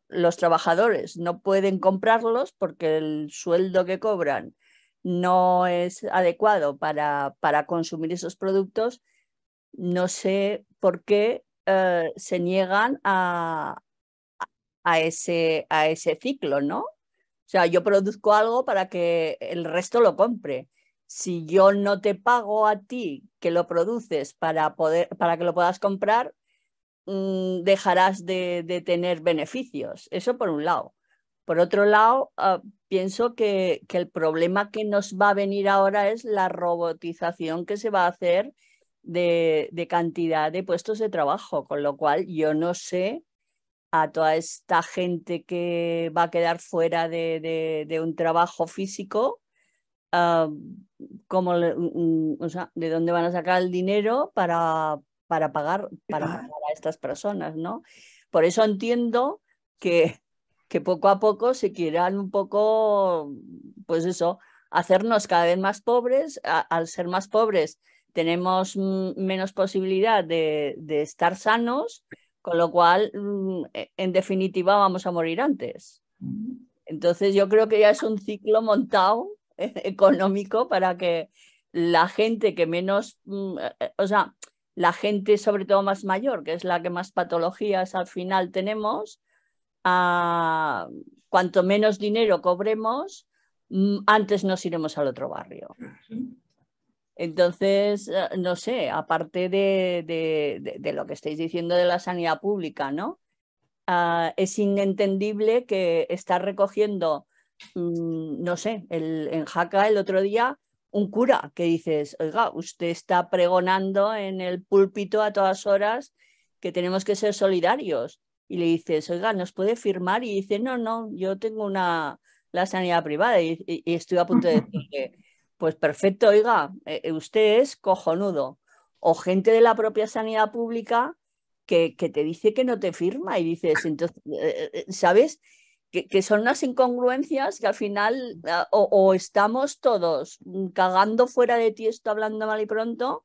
los trabajadores no pueden comprarlos porque el sueldo que cobran no es adecuado para consumir esos productos. No sé por qué se niegan a ese ciclo, ¿no? O sea, yo produzco algo para que el resto lo compre. Si yo no te pago a ti que lo produces para que lo puedas comprar, dejarás de tener beneficios. Eso por un lado. Por otro lado, pienso que el problema que nos va a venir ahora es la robotización que se va a hacer de cantidad de puestos de trabajo, con lo cual yo no sé a toda esta gente que va a quedar fuera de un trabajo físico, o sea, ¿de dónde van a sacar el dinero para pagar a estas personas, ¿no? Por eso entiendo que poco a poco se quieran un poco, pues eso, hacernos cada vez más pobres. Al ser más pobres tenemos menos posibilidad de estar sanos, con lo cual, en definitiva, vamos a morir antes. Entonces yo creo que ya es un ciclo montado económico para que la gente que menos, o sea, la gente sobre todo más mayor, que es la que más patologías al final tenemos, cuanto menos dinero cobremos, antes nos iremos al otro barrio. Entonces, no sé, aparte de lo que estáis diciendo de la sanidad pública, ¿no? Es inentendible que está recogiendo, no sé, en Jaca el otro día, un cura que dices, oiga, usted está pregonando en el púlpito a todas horas que tenemos que ser solidarios. Y le dices, oiga, ¿nos puede firmar? Y dice, no, yo tengo la sanidad privada. Y estoy a punto de decirle, pues perfecto, oiga, usted es cojonudo. O gente de la propia sanidad pública que te dice que no te firma y dices, entonces, ¿sabes? Que son unas incongruencias que al final o estamos todos cagando fuera de Tiesto hablando mal y pronto,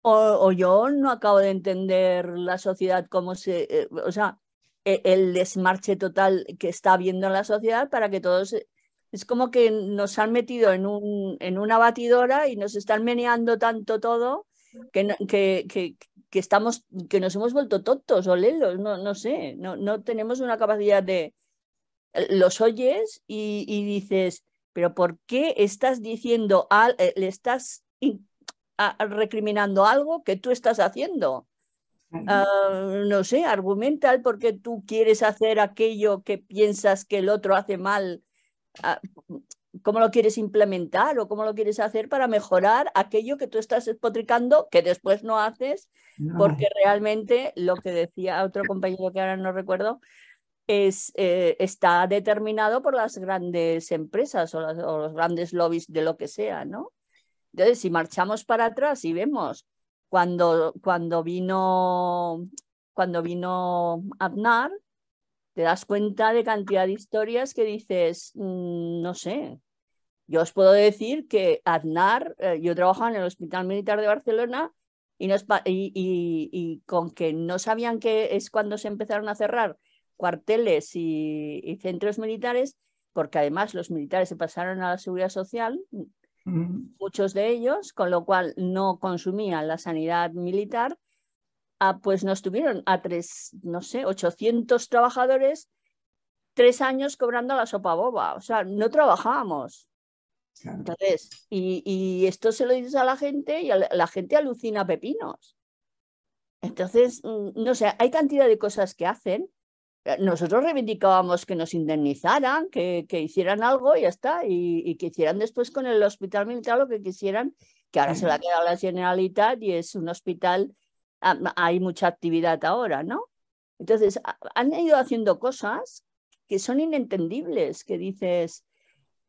o yo no acabo de entender la sociedad cómo se... o sea, el desmarche total que está habiendo en la sociedad para que todos... Es como que nos han metido en una batidora y nos están meneando tanto todo que nos hemos vuelto tontos o lelos, no sé, no tenemos una capacidad de... Los oyes y dices, pero ¿por qué estás diciendo, le estás recriminando algo que tú estás haciendo? No sé, argumenta el por qué tú quieres hacer aquello que piensas que el otro hace mal. ¿Cómo lo quieres implementar o cómo lo quieres hacer para mejorar aquello que tú estás despotricando que después no haces? Porque realmente lo que decía otro compañero que ahora no recuerdo está determinado por las grandes empresas o los grandes lobbies de lo que sea, ¿no? Entonces, si marchamos para atrás y vemos cuando vino Aznar, te das cuenta de cantidad de historias que dices, no sé, yo os puedo decir que Aznar, yo trabajaba en el Hospital Militar de Barcelona y con que no sabían que es cuando se empezaron a cerrar cuarteles y centros militares, porque además los militares se pasaron a la seguridad social, muchos de ellos, con lo cual no consumían la sanidad militar, pues nos tuvieron a 800 trabajadores 3 años cobrando la sopa boba, o sea, no trabajábamos. Claro. Entonces, y esto se lo dices a la gente y la gente alucina pepinos. Entonces, no sé, hay cantidad de cosas que hacen. Nosotros reivindicábamos que nos indemnizaran, que hicieran algo y ya está, y que hicieran después con el hospital militar lo que quisieran, que ahora se la ha quedado la Generalitat y es un hospital, hay mucha actividad ahora, ¿no? Entonces, han ido haciendo cosas que son inentendibles, que dices,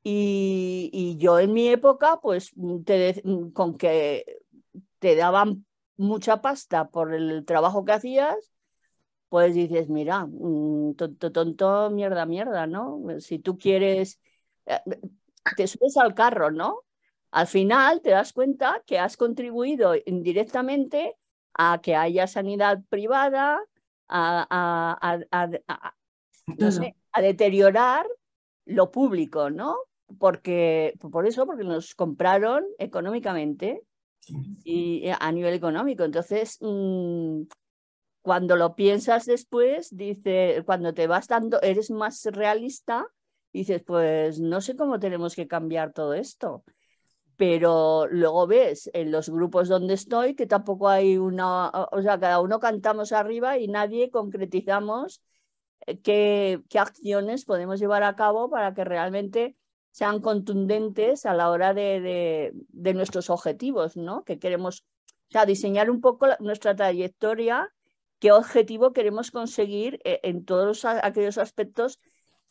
y yo en mi época, pues con que te daban mucha pasta por el trabajo que hacías, pues dices, mira, tonto, mierda, ¿no? Si tú quieres, te subes al carro, ¿no? Al final te das cuenta que has contribuido indirectamente a que haya sanidad privada, no sé, a deteriorar lo público, ¿no? Porque nos compraron económicamente y a nivel económico. Entonces, cuando lo piensas después, cuando te vas dando, eres más realista, dices, pues no sé cómo tenemos que cambiar todo esto. Pero luego ves en los grupos donde estoy que tampoco hay o sea, cada uno cantamos arriba y nadie concretizamos qué acciones podemos llevar a cabo para que realmente sean contundentes a la hora de nuestros objetivos, ¿no? Que queremos, o sea, diseñar un poco nuestra trayectoria, qué objetivo queremos conseguir en todos aquellos aspectos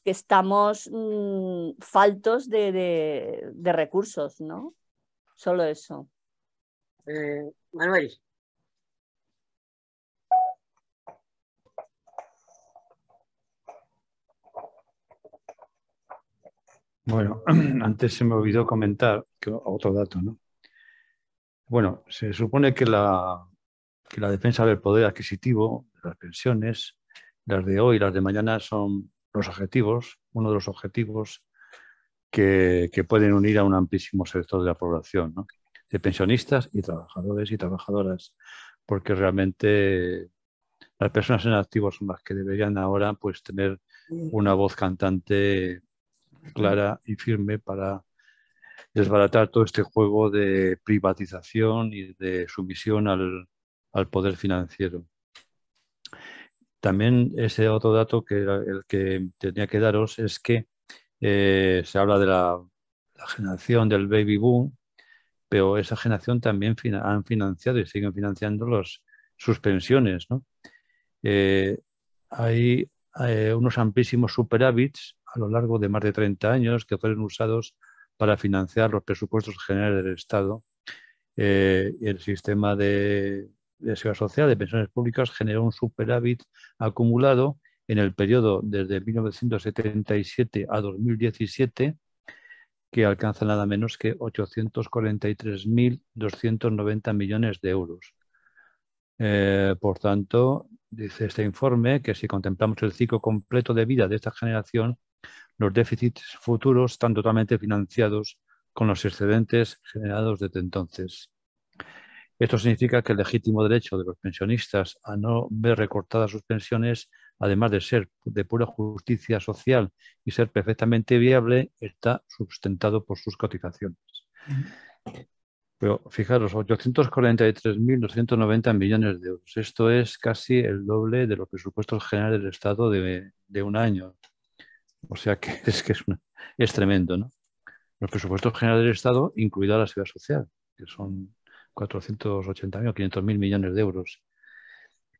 que estamos faltos de recursos, ¿no? Solo eso. Manuel. Bueno, antes se me olvidó comentar otro dato, ¿no? Bueno, se supone que la defensa del poder adquisitivo, de las pensiones, las de hoy y las de mañana, son los objetivos, uno de los objetivos que pueden unir a un amplísimo sector de la población, ¿no? De pensionistas y trabajadores y trabajadoras, porque realmente las personas en activo son las que deberían ahora pues tener una voz cantante clara y firme para desbaratar todo este juego de privatización y de sumisión al poder financiero. También ese otro dato que era el que tenía que daros es que se habla de la generación del baby boom, pero esa generación también han financiado y siguen financiando sus pensiones, ¿no? Hay unos amplísimos superávits a lo largo de más de 30 años que fueron usados para financiar los presupuestos generales del Estado. El sistema de seguridad social, de pensiones públicas, generó un superávit acumulado en el periodo desde 1977 a 2017 que alcanza nada menos que 843.290 millones de euros. Por tanto, dice este informe que si contemplamos el ciclo completo de vida de esta generación, los déficits futuros están totalmente financiados con los excedentes generados desde entonces. Esto significa que el legítimo derecho de los pensionistas a no ver recortadas sus pensiones, además de ser de pura justicia social y ser perfectamente viable, está sustentado por sus cotizaciones. Pero fijaros, 843.290 millones de euros. Esto es casi el doble de los presupuestos generales del Estado de un año. O sea que es tremendo, ¿no? Los presupuestos generales del Estado, incluida la seguridad social, que son 480.000 o 500.000 millones de euros.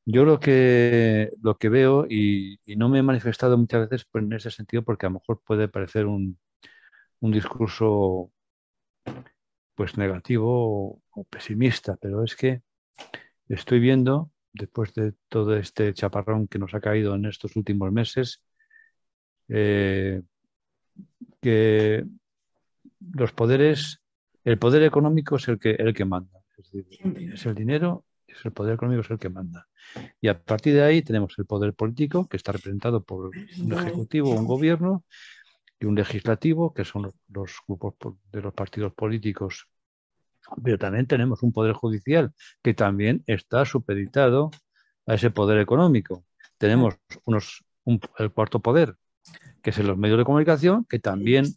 Yo lo que veo, y no me he manifestado muchas veces en ese sentido, porque a lo mejor puede parecer un discurso pues negativo o pesimista, pero es que estoy viendo, después de todo este chaparrón que nos ha caído en estos últimos meses, que los poderes, el poder económico es el que manda. Es decir, es el dinero, es el poder económico es el que manda. Y a partir de ahí tenemos el poder político, que está representado por un ejecutivo, un gobierno, y un legislativo, que son los grupos de los partidos políticos. Pero también tenemos un poder judicial que también está supeditado a ese poder económico. Tenemos el cuarto poder, que es en los medios de comunicación, que también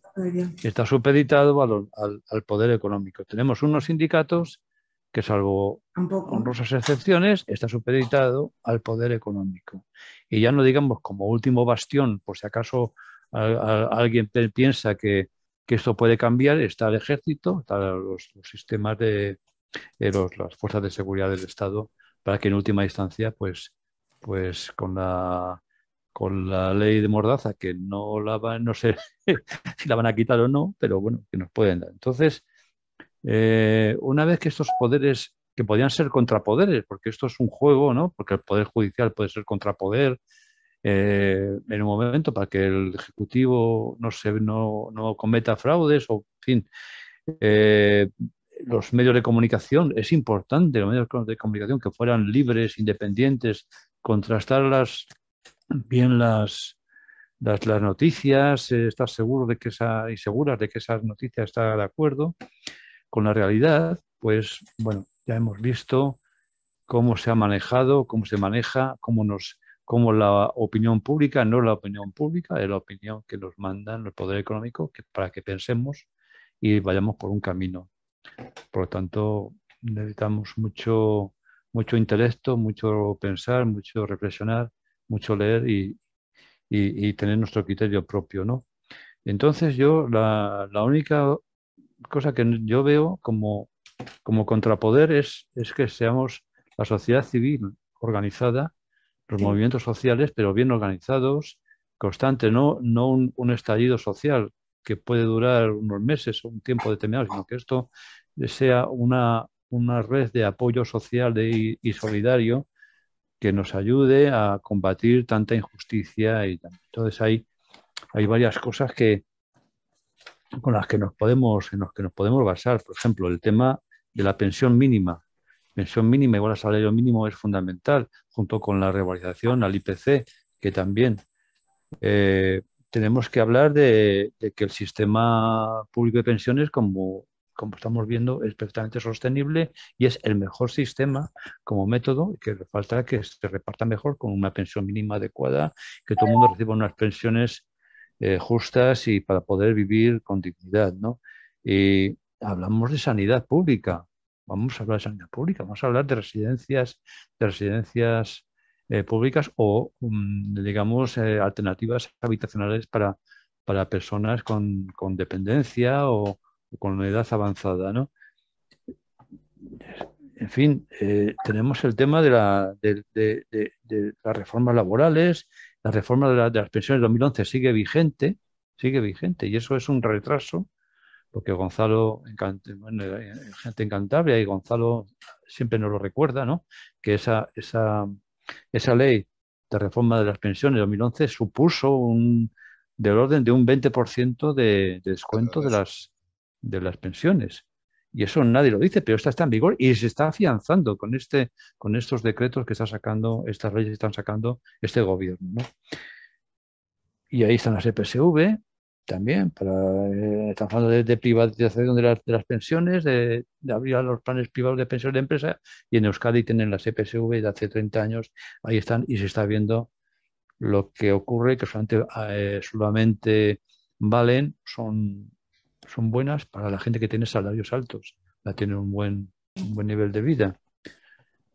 está supeditado al poder económico. Tenemos unos sindicatos que, salvo honrosas excepciones, está supeditado al poder económico. Y ya no digamos como último bastión, por si acaso alguien piensa que esto puede cambiar, está el ejército, están los sistemas de las fuerzas de seguridad del Estado, para que en última instancia, pues con la ley de Mordaza, que no sé si la van a quitar o no, pero bueno, que nos pueden dar. Entonces, una vez que estos poderes, que podían ser contrapoderes, porque esto es un juego, ¿no? Porque el Poder Judicial puede ser contrapoder en un momento para que el Ejecutivo no cometa fraudes, o en fin, los medios de comunicación, es importante los medios de comunicación que fueran libres, independientes, contrastar bien las noticias, estar seguros de que y seguras de que esas noticias están de acuerdo con la realidad. Pues bueno, ya hemos visto cómo se ha manejado, cómo se maneja, cómo la opinión pública, no la opinión pública, es la opinión que nos mandan el poder económico para que pensemos y vayamos por un camino. Por lo tanto, necesitamos mucho intelecto, mucho pensar, mucho reflexionar, mucho leer y tener nuestro criterio propio, ¿no? Entonces yo la única cosa que yo veo como contrapoder es que seamos la sociedad civil organizada, los movimientos sociales, pero bien organizados, constantes, no un estallido social que puede durar unos meses o un tiempo determinado, sino que esto sea una red de apoyo social y solidario que nos ayude a combatir tanta injusticia. Entonces hay varias cosas con las que nos podemos basar. Por ejemplo, el tema de la pensión mínima. Pensión mínima igual a salario mínimo es fundamental, junto con la revalorización al IPC, que también tenemos que hablar de que el sistema público de pensiones, como como estamos viendo, es perfectamente sostenible y es el mejor sistema como método, que falta que se reparta mejor con una pensión mínima adecuada, que todo el mundo reciba unas pensiones justas y para poder vivir con dignidad, ¿no? Y hablamos de sanidad pública, vamos a hablar de sanidad pública, vamos a hablar de residencias públicas o, digamos, alternativas habitacionales para personas con dependencia o con edad avanzada, ¿no? En fin, tenemos el tema de las reformas laborales, la reforma de las pensiones de 2011 sigue vigente, y eso es un retraso, porque Gonzalo, bueno, gente en Cantabria, y Gonzalo siempre nos lo recuerda, ¿no? Que esa ley de reforma de las pensiones de 2011 supuso del orden de un 20% de descuento de las pensiones. Y eso nadie lo dice, pero esta está en vigor y se está afianzando con estos decretos que está sacando, estas leyes que están sacando este gobierno, ¿no? Y ahí están las EPSV también, estamos hablando de privatización de las pensiones, de abrir a los planes privados de pensiones de empresa, y en Euskadi tienen las EPSV de hace 30 años, ahí están, y se está viendo lo que ocurre, que solamente valen, son buenas para la gente que tiene salarios altos, tiene un buen nivel de vida.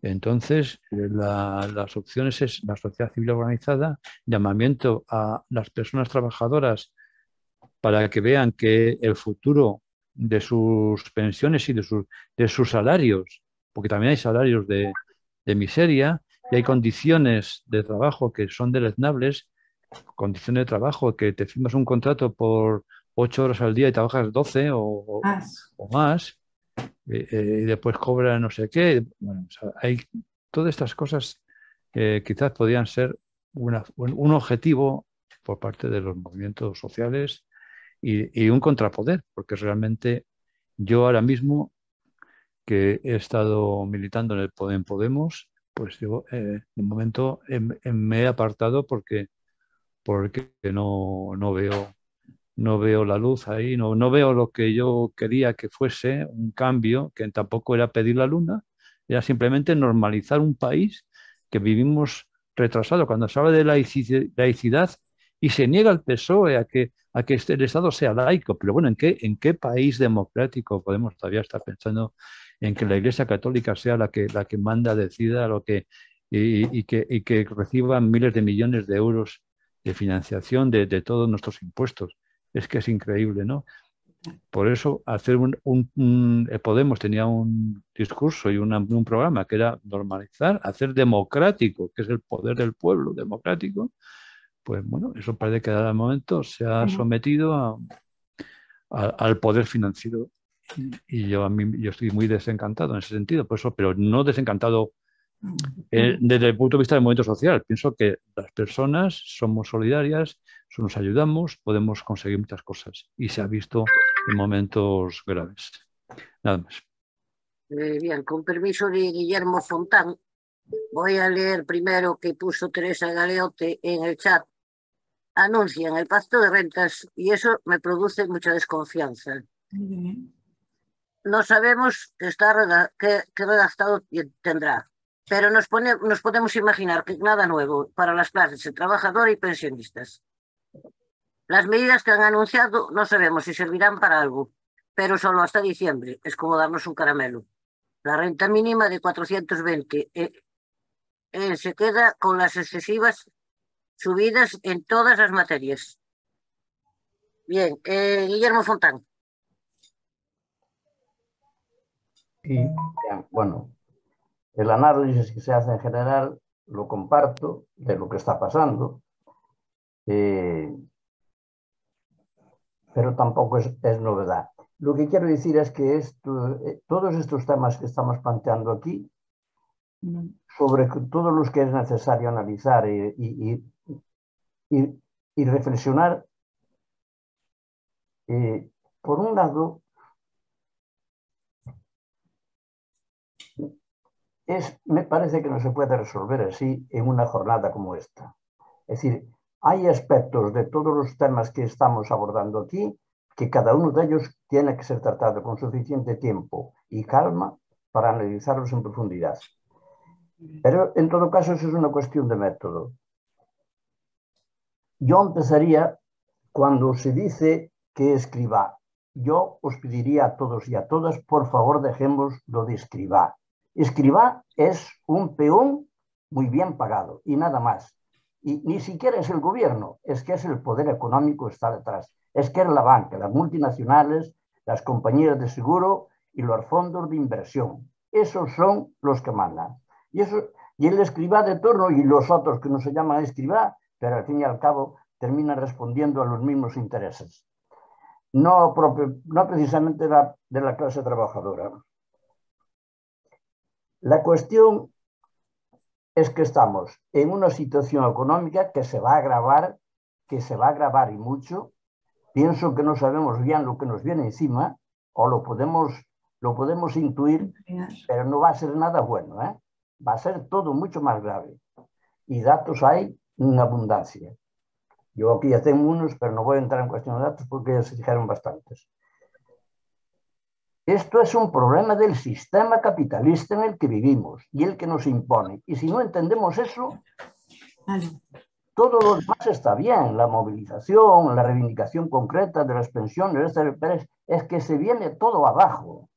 Entonces, las opciones es la sociedad civil organizada, llamamiento a las personas trabajadoras para que vean que el futuro de sus pensiones y de sus salarios, porque también hay salarios de miseria y hay condiciones de trabajo que son deleznables, condiciones de trabajo que te firmas un contrato por 8 horas al día y trabajas 12 o más, y después cobra no sé qué. Bueno, o sea, hay todas estas cosas que quizás podrían ser un objetivo por parte de los movimientos sociales y un contrapoder, porque realmente yo ahora mismo, que he estado militando en Podemos, pues yo de momento me he apartado porque no veo la luz ahí, no veo lo que yo quería que fuese un cambio, que tampoco era pedir la luna, era simplemente normalizar un país que vivimos retrasado. Cuando se habla de laicidad y se niega el PSOE a que el Estado sea laico, pero bueno, ¿en qué país democrático podemos todavía estar pensando en que la Iglesia Católica sea la que manda, decida lo que y que reciba miles de millones de euros de financiación de todos nuestros impuestos? Es que es increíble, ¿no? Por eso, hacer Podemos tenía un discurso y un programa que era normalizar, hacer democrático, que es el poder del pueblo democrático. Pues bueno, eso parece que de momento se ha sometido al poder financiero. Y yo estoy muy desencantado en ese sentido, por eso, pero no desencantado desde el punto de vista del movimiento social. Pienso que las personas somos solidarias, nos ayudamos, podemos conseguir muchas cosas, y se ha visto en momentos graves. Nada más. Bien, con permiso de Guillermo Fontán, voy a leer primero que puso Teresa Galeote en el chat. Anuncian el pacto de rentas y eso me produce mucha desconfianza. No sabemos qué redactado tendrá, pero nos podemos imaginar que nada nuevo para las clases de trabajador y pensionistas. Las medidas que han anunciado no sabemos si servirán para algo, pero solo hasta diciembre. Es como darnos un caramelo. La renta mínima de 420 se queda con las excesivas subidas en todas las materias. Bien, Guillermo Fontán. Y bueno, el análisis que se hace en general lo comparto de lo que está pasando, pero tampoco es novedad. Lo que quiero decir es que todos estos temas que estamos planteando aquí, sobre todos los que es necesario analizar y reflexionar, por un lado, me parece que no se puede resolver así en una jornada como esta. Es decir, hay aspectos de todos los temas que estamos abordando aquí que cada uno de ellos tiene que ser tratado con suficiente tiempo y calma para analizarlos en profundidad. Pero en todo caso eso es una cuestión de método. Yo empezaría cuando se dice que escriba. Yo os pediría a todos y a todas, por favor, dejemos lo de escriba. Escriba es un peón muy bien pagado y nada más. Y ni siquiera es el gobierno, es que es el poder económico que está detrás. Es que es la banca, las multinacionales, las compañías de seguro y los fondos de inversión. Esos son los que mandan. Y el escriba de turno y los otros que no se llaman escriba, pero al fin y al cabo terminan respondiendo a los mismos intereses. No precisamente de la clase trabajadora. La cuestión es que estamos en una situación económica que se va a agravar y mucho. Pienso que no sabemos bien lo que nos viene encima, o lo podemos intuir, pero no va a ser nada bueno, ¿eh? Va a ser todo mucho más grave. Y datos hay en abundancia. Yo aquí ya tengo unos, pero no voy a entrar en cuestión de datos porque ya se dijeron bastantes. Esto es un problema del sistema capitalista en el que vivimos y el que nos impone. Y si no entendemos eso, todo lo demás está bien. La movilización, la reivindicación concreta de las pensiones, es que se viene todo abajo.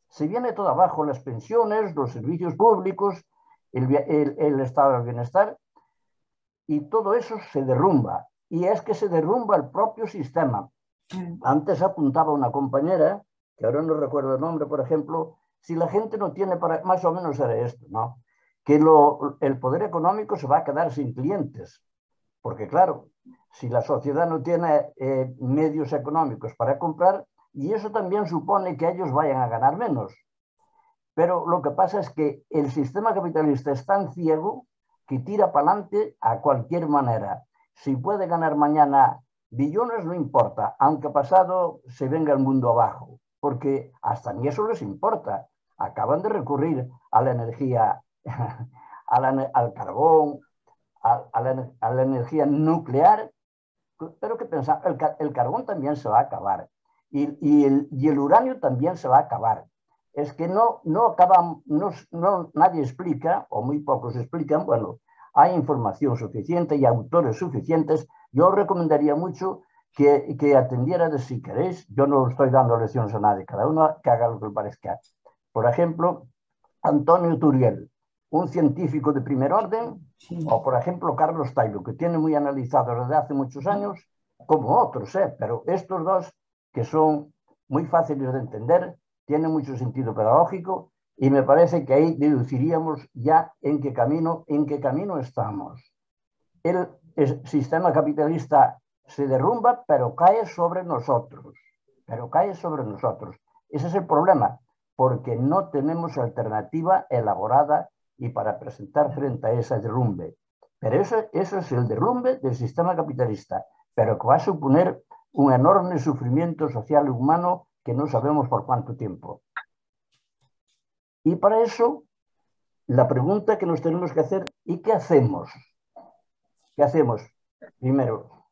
Se viene todo abajo, las pensiones, los servicios públicos, el estado del bienestar, y todo eso se derrumba. Y es que se derrumba el propio sistema. Antes apuntaba una compañera, que ahora no recuerdo el nombre, por ejemplo, si la gente no tiene para... Más o menos era esto, ¿no? Que el poder económico se va a quedar sin clientes. Porque claro, si la sociedad no tiene medios económicos para comprar, y eso también supone que ellos vayan a ganar menos. Pero lo que pasa es que el sistema capitalista es tan ciego que tira para adelante a cualquier manera. Si puede ganar mañana billones, no importa, aunque pasado se venga el mundo abajo, porque hasta ni eso les importa. Acaban de recurrir a la energía, al carbón, a la energía nuclear, pero que pensar, el carbón también se va a acabar y el uranio también se va a acabar. Es que nadie explica, o muy pocos explican. Bueno, hay información suficiente y autores suficientes. Yo os recomendaría mucho que atendierais, si queréis. Yo no estoy dando lecciones a nadie, cada uno que haga lo que le parezca. Por ejemplo, Antonio Turiel, un científico de primer orden, o por ejemplo Carlos Taylor, que tiene muy analizado desde hace muchos años, como otros, pero estos dos que son muy fáciles de entender, tienen mucho sentido pedagógico, y me parece que ahí deduciríamos ya en qué camino estamos. El sistema capitalista se derrumba, pero cae sobre nosotros. Ese es el problema, porque no tenemos alternativa elaborada y para presentar frente a ese derrumbe. Pero eso es el derrumbe del sistema capitalista, pero que va a suponer un enorme sufrimiento social y humano que no sabemos por cuánto tiempo. Y para eso, la pregunta que nos tenemos que hacer, ¿y qué hacemos? ¿Qué hacemos? Primero,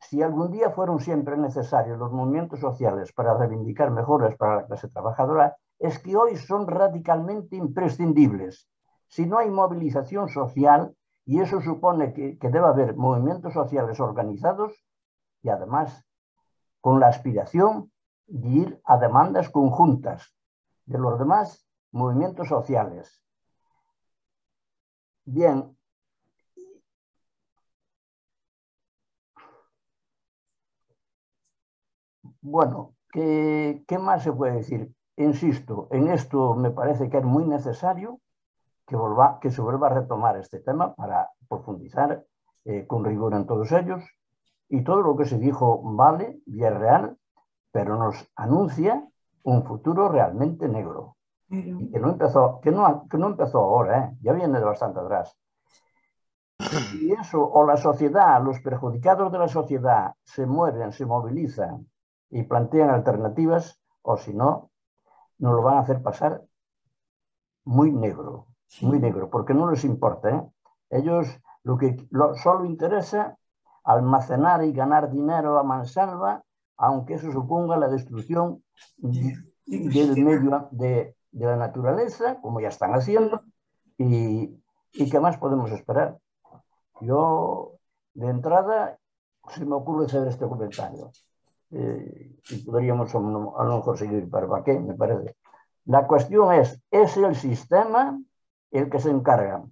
si algún día fueron siempre necesarios los movimientos sociales para reivindicar mejoras para la clase trabajadora, es que hoy son radicalmente imprescindibles. Si no hay movilización social, y eso supone que debe haber movimientos sociales organizados y además con la aspiración de ir a demandas conjuntas de los demás movimientos sociales. Bien. Bueno, ¿qué más se puede decir? Insisto, en esto me parece que es muy necesario que se vuelva a retomar este tema para profundizar con rigor en todos ellos. Y todo lo que se dijo vale y es real, pero nos anuncia un futuro realmente negro. Y que no empezó ahora, ya viene de bastante atrás. Y eso, o la sociedad, los perjudicados de la sociedad se mueven, se movilizan y plantean alternativas, o si no, nos lo van a hacer pasar muy negro, porque no les importa. Ellos solo interesa almacenar y ganar dinero a mansalva aunque eso suponga la destrucción del medio de la naturaleza, como ya están haciendo, y qué más podemos esperar. Yo, de entrada, se me ocurre hacer este comentario. Y podríamos a lo mejor seguir, ¿para qué? Me parece. La cuestión es el sistema el que se encarga.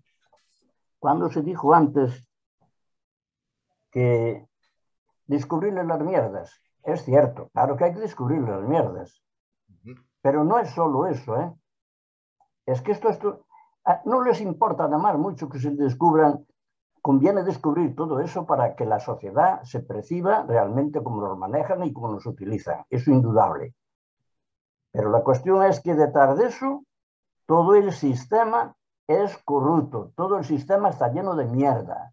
Cuando se dijo antes que descubrirle las mierdas, es cierto, claro que hay que descubrirle las mierdas, pero no es solo eso, ¿eh? Es que esto no les importa nada más mucho que se descubran. Conviene descubrir todo eso para que la sociedad se perciba realmente cómo los manejan y cómo los utilizan. Eso es indudable. Pero la cuestión es que detrás de eso, todo el sistema es corrupto. Todo el sistema está lleno de mierda.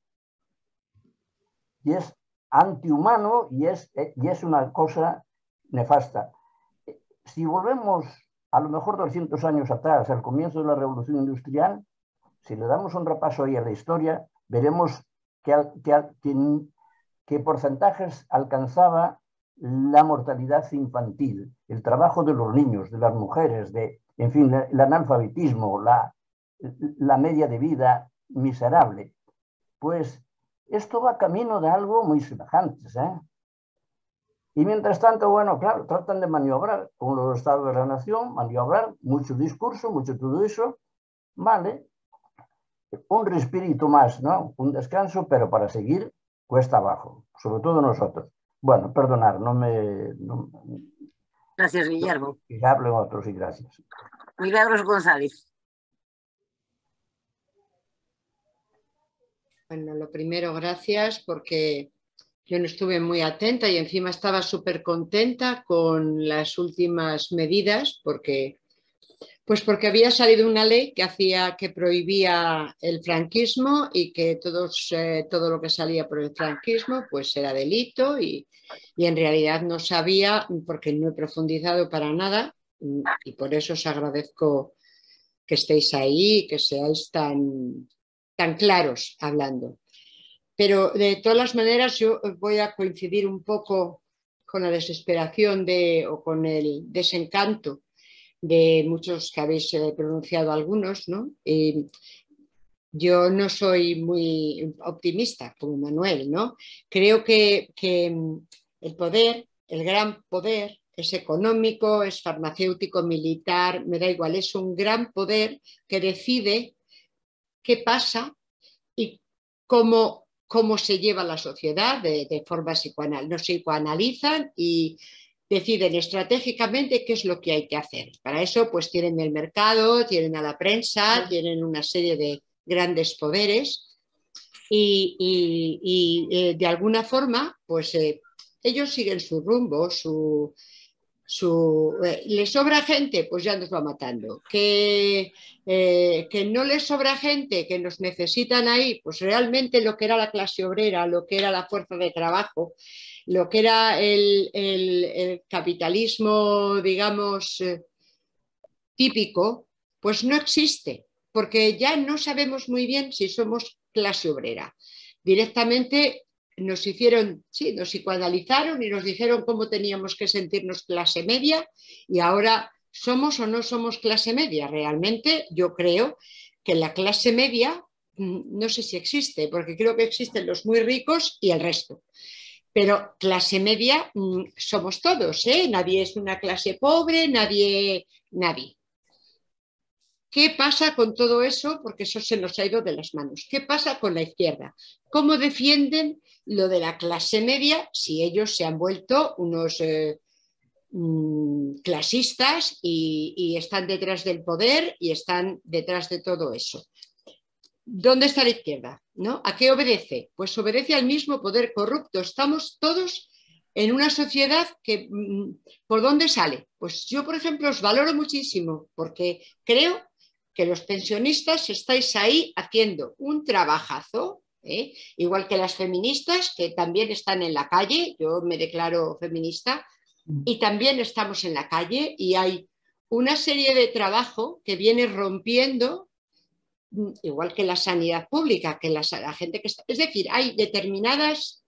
Y es antihumano y es una cosa nefasta. Si volvemos a lo mejor 200 años atrás, al comienzo de la Revolución Industrial, si le damos un repaso ahí a la historia, veremos qué porcentajes alcanzaba la mortalidad infantil, el trabajo de los niños, de las mujeres, en fin, el analfabetismo, la media de vida miserable. Pues esto va camino de algo muy semejante, ¿eh? Y mientras tanto, bueno, claro, tratan de maniobrar con los estados de la nación, maniobrar, mucho discurso, mucho todo eso, vale. Un respirito más, ¿no? Un descanso, pero para seguir cuesta abajo, sobre todo nosotros. Bueno, perdonar, Gracias, Guillermo. Que hablen otros y gracias. Milagros González. Bueno, lo primero, gracias, porque yo no estuve muy atenta y encima estaba súper contenta con las últimas medidas, porque había salido una ley que prohibía el franquismo y que todo lo que salía por el franquismo pues era delito y en realidad no sabía, porque no he profundizado para nada, y por eso os agradezco que estéis ahí, que seáis tan claros hablando. Pero de todas las maneras yo voy a coincidir un poco con la desesperación o con el desencanto de muchos que habéis pronunciado algunos, ¿no? Yo no soy muy optimista como Manuel, ¿no? Creo que el poder, el gran poder, es económico, es farmacéutico, militar, me da igual, es un gran poder que decide qué pasa y cómo se lleva la sociedad de forma nos psicoanalizan y deciden estratégicamente qué es lo que hay que hacer. Para eso pues tienen el mercado, tienen a la prensa, tienen una serie de grandes poderes y de alguna forma pues ellos siguen su rumbo, ¿les sobra gente? Pues ya nos va matando. Que no les sobra gente, que nos necesitan ahí, pues realmente lo que era la clase obrera, lo que era la fuerza de trabajo, lo que era el capitalismo, digamos, típico, pues no existe, porque ya no sabemos muy bien si somos clase obrera. Directamente nos psicoanalizaron y nos dijeron cómo teníamos que sentirnos clase media y ahora somos o no somos clase media. Realmente yo creo que la clase media no sé si existe, porque creo que existen los muy ricos y el resto. Pero clase media somos todos, ¿eh? Nadie es una clase pobre, nadie. ¿Qué pasa con todo eso? Porque eso se nos ha ido de las manos. ¿Qué pasa con la izquierda? ¿Cómo defienden lo de la clase media si ellos se han vuelto unos clasistas y están detrás del poder y están detrás de todo eso? ¿Dónde está la izquierda? ¿No? ¿A qué obedece? Pues obedece al mismo poder corrupto. Estamos todos en una sociedad que ¿por dónde sale? Pues yo, por ejemplo, os valoro muchísimo porque creo que los pensionistas estáis ahí haciendo un trabajazo, igual que las feministas, que también están en la calle. Yo me declaro feminista y también estamos en la calle y hay una serie de trabajo que viene rompiendo, igual que la sanidad pública, que la gente que está... Es decir, hay determinadas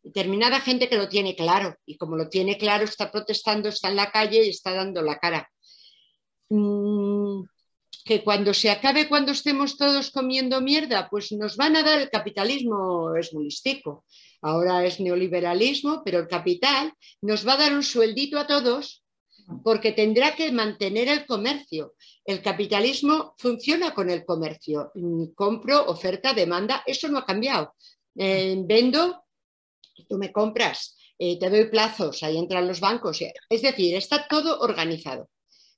determinada gente que lo tiene claro, y como lo tiene claro está protestando, está en la calle y está dando la cara. Que cuando se acabe, cuando estemos todos comiendo mierda, pues nos van a dar, el capitalismo es muy listico, ahora es neoliberalismo, pero el capital nos va a dar un sueldito a todos porque tendrá que mantener el comercio. El capitalismo funciona con el comercio, compro, oferta, demanda, eso no ha cambiado. Vendo, tú me compras, te doy plazos, ahí entran los bancos, es decir, está todo organizado.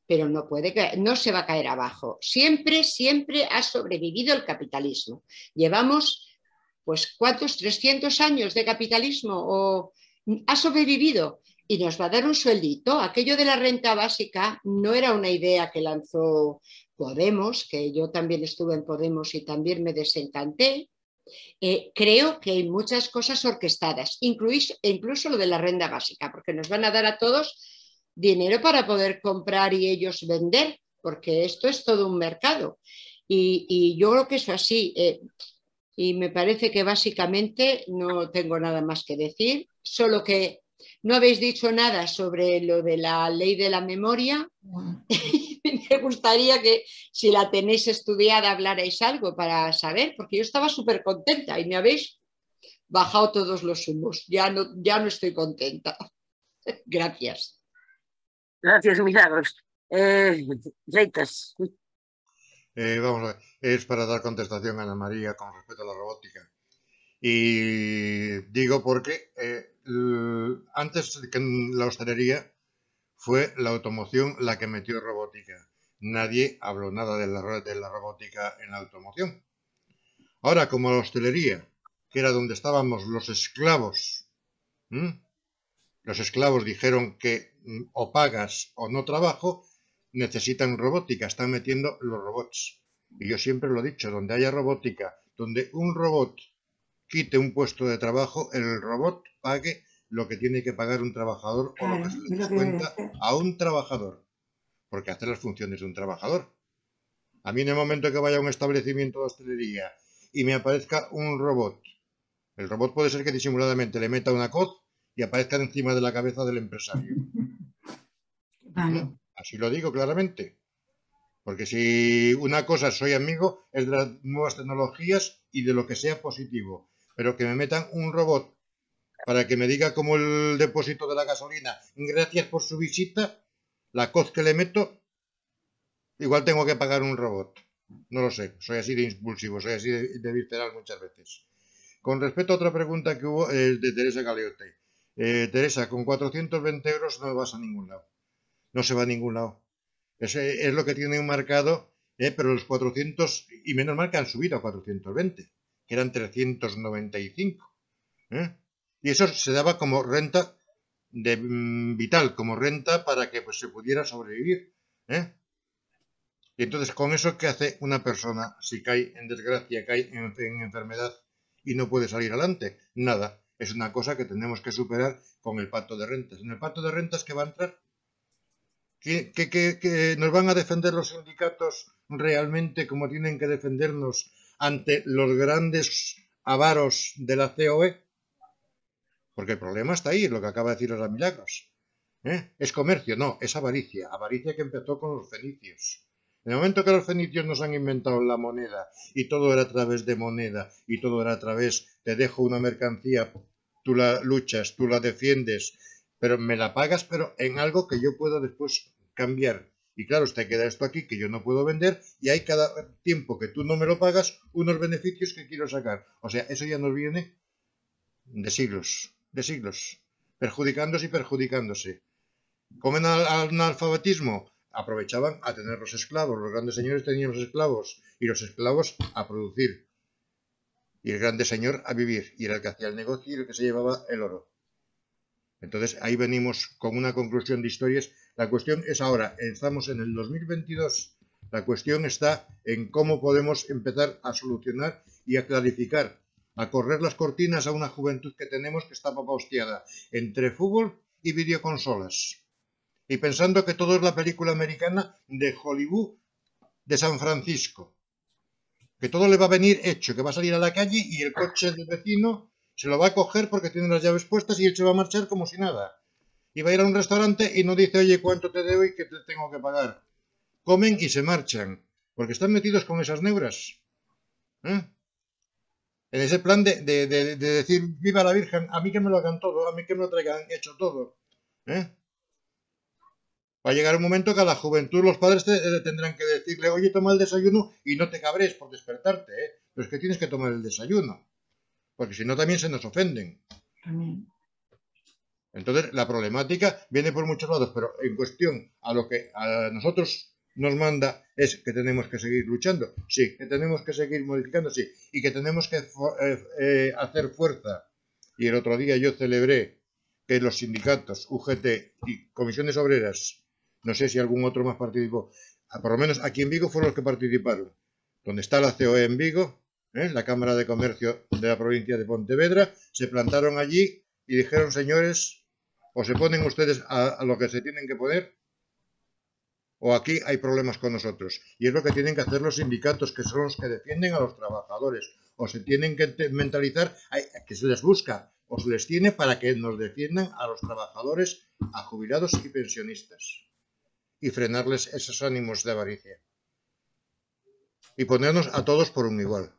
Pero no puede, no se va a caer abajo. Siempre, siempre ha sobrevivido el capitalismo. Llevamos, pues, ¿cuántos? 300 años de capitalismo, o ha sobrevivido y nos va a dar un sueldito. Aquello de la renta básica no era una idea que lanzó Podemos, que yo también estuve en Podemos y también me desencanté. Creo que hay muchas cosas orquestadas, incluso lo de la renta básica, porque nos van a dar a todos dinero para poder comprar y ellos vender, porque esto es todo un mercado. Y yo creo que eso así. Y me parece que básicamente no tengo nada más que decir, solo que no habéis dicho nada sobre lo de la ley de la memoria. Me gustaría que, si la tenéis estudiada, hablarais algo para saber, porque yo estaba súper contenta y me habéis bajado todos los humos. Ya no estoy contenta. Gracias. Gracias, Milagros. Reitas. Vamos a ver, es para dar contestación a Ana María con respecto a la robótica. Y digo porque antes que en la hostelería fue la automoción la que metió robótica. Nadie habló nada de la robótica en la automoción. Ahora, como la hostelería, que era donde estábamos los esclavos, los esclavos dijeron que o pagas o no trabajo, necesitan robótica, están metiendo los robots. Y yo siempre lo he dicho, donde haya robótica, donde un robot quite un puesto de trabajo, el robot pague lo que tiene que pagar un trabajador o lo que se le descuenta a un trabajador, porque hace las funciones de un trabajador. A mí en el momento que vaya a un establecimiento de hostelería y me aparezca un robot, el robot puede ser que disimuladamente le meta una coz y aparezca encima de la cabeza del empresario. Vale. Así lo digo claramente. Porque si una cosa soy amigo es de las nuevas tecnologías y de lo que sea positivo. Pero que me metan un robot para que me diga como el depósito de la gasolina, gracias por su visita, la coz que le meto, igual tengo que pagar un robot. No lo sé, soy así de impulsivo, soy así de visceral muchas veces. Con respecto a otra pregunta que hubo de Teresa Galeote. Teresa, con 420 euros no vas a ningún lado. No se va a ningún lado. Es lo que tiene un marcado, pero los 400, y menos mal que han subido a 420, que eran 395. Y eso se daba como renta vital, como renta para que pues, se pudiera sobrevivir. Y entonces, ¿con eso qué hace una persona si cae en desgracia, cae en enfermedad y no puede salir adelante? Nada. Es una cosa que tenemos que superar con el pacto de rentas. En el pacto de rentas que va a entrar, que nos van a defender los sindicatos realmente como tienen que defendernos ante los grandes avaros de la COE, porque el problema está ahí, lo que acaba de decir los Milagros. Es comercio, no, es avaricia, avaricia que empezó con los fenicios. En el momento que los fenicios nos han inventado la moneda y todo era a través de moneda y todo era a través, te dejo una mercancía, tú la luchas, tú la defiendes, pero me la pagas, pero en algo que yo puedo después cambiar. Y claro, usted queda esto aquí que yo no puedo vender y hay cada tiempo que tú no me lo pagas unos beneficios que quiero sacar. O sea, eso ya nos viene de siglos, perjudicándose y perjudicándose. ¿Comen analfabetismo? Aprovechaban a tener los esclavos. Los grandes señores tenían los esclavos y los esclavos a producir. Y el grande señor a vivir. Y era el que hacía el negocio y el que se llevaba el oro. Entonces ahí venimos con una conclusión de historias. La cuestión es ahora, estamos en el 2022, la cuestión está en cómo podemos empezar a solucionar y a clarificar, a correr las cortinas a una juventud que tenemos que está papahostiada entre fútbol y videoconsolas. Y pensando que todo es la película americana de Hollywood de San Francisco. Que todo le va a venir hecho, que va a salir a la calle y el coche del vecino se lo va a coger porque tiene las llaves puestas y él se va a marchar como si nada. Y va a ir a un restaurante y no dice, oye, ¿cuánto te debo y qué te tengo que pagar? Comen y se marchan, porque están metidos con esas neuras. ¿Eh? En ese plan de decir, viva la Virgen, a mí que me lo hagan todo, a mí que me lo traigan hecho todo. ¿Eh? Va a llegar un momento que a la juventud los padres tendrán que decirle, oye, toma el desayuno y no te cabres por despertarte, ¿eh? Pero es que tienes que tomar el desayuno, porque si no también se nos ofenden. Entonces, la problemática viene por muchos lados, pero en cuestión a lo que a nosotros nos manda es que tenemos que seguir luchando, sí, que tenemos que seguir modificando, sí, y que tenemos que hacer fuerza. Y el otro día yo celebré que los sindicatos, UGT y comisiones obreras, no sé si algún otro más participó, por lo menos aquí en Vigo fueron los que participaron, donde está la COE en Vigo, la Cámara de Comercio de la provincia de Pontevedra, se plantaron allí y dijeron, señores, o se ponen ustedes a lo que se tienen que poner, o aquí hay problemas con nosotros. Y es lo que tienen que hacer los sindicatos, que son los que defienden a los trabajadores. O se tienen que mentalizar que se les busca, o se les tiene para que nos defiendan a los trabajadores, a jubilados y pensionistas. Y frenarles esos ánimos de avaricia. Y ponernos a todos por un igual.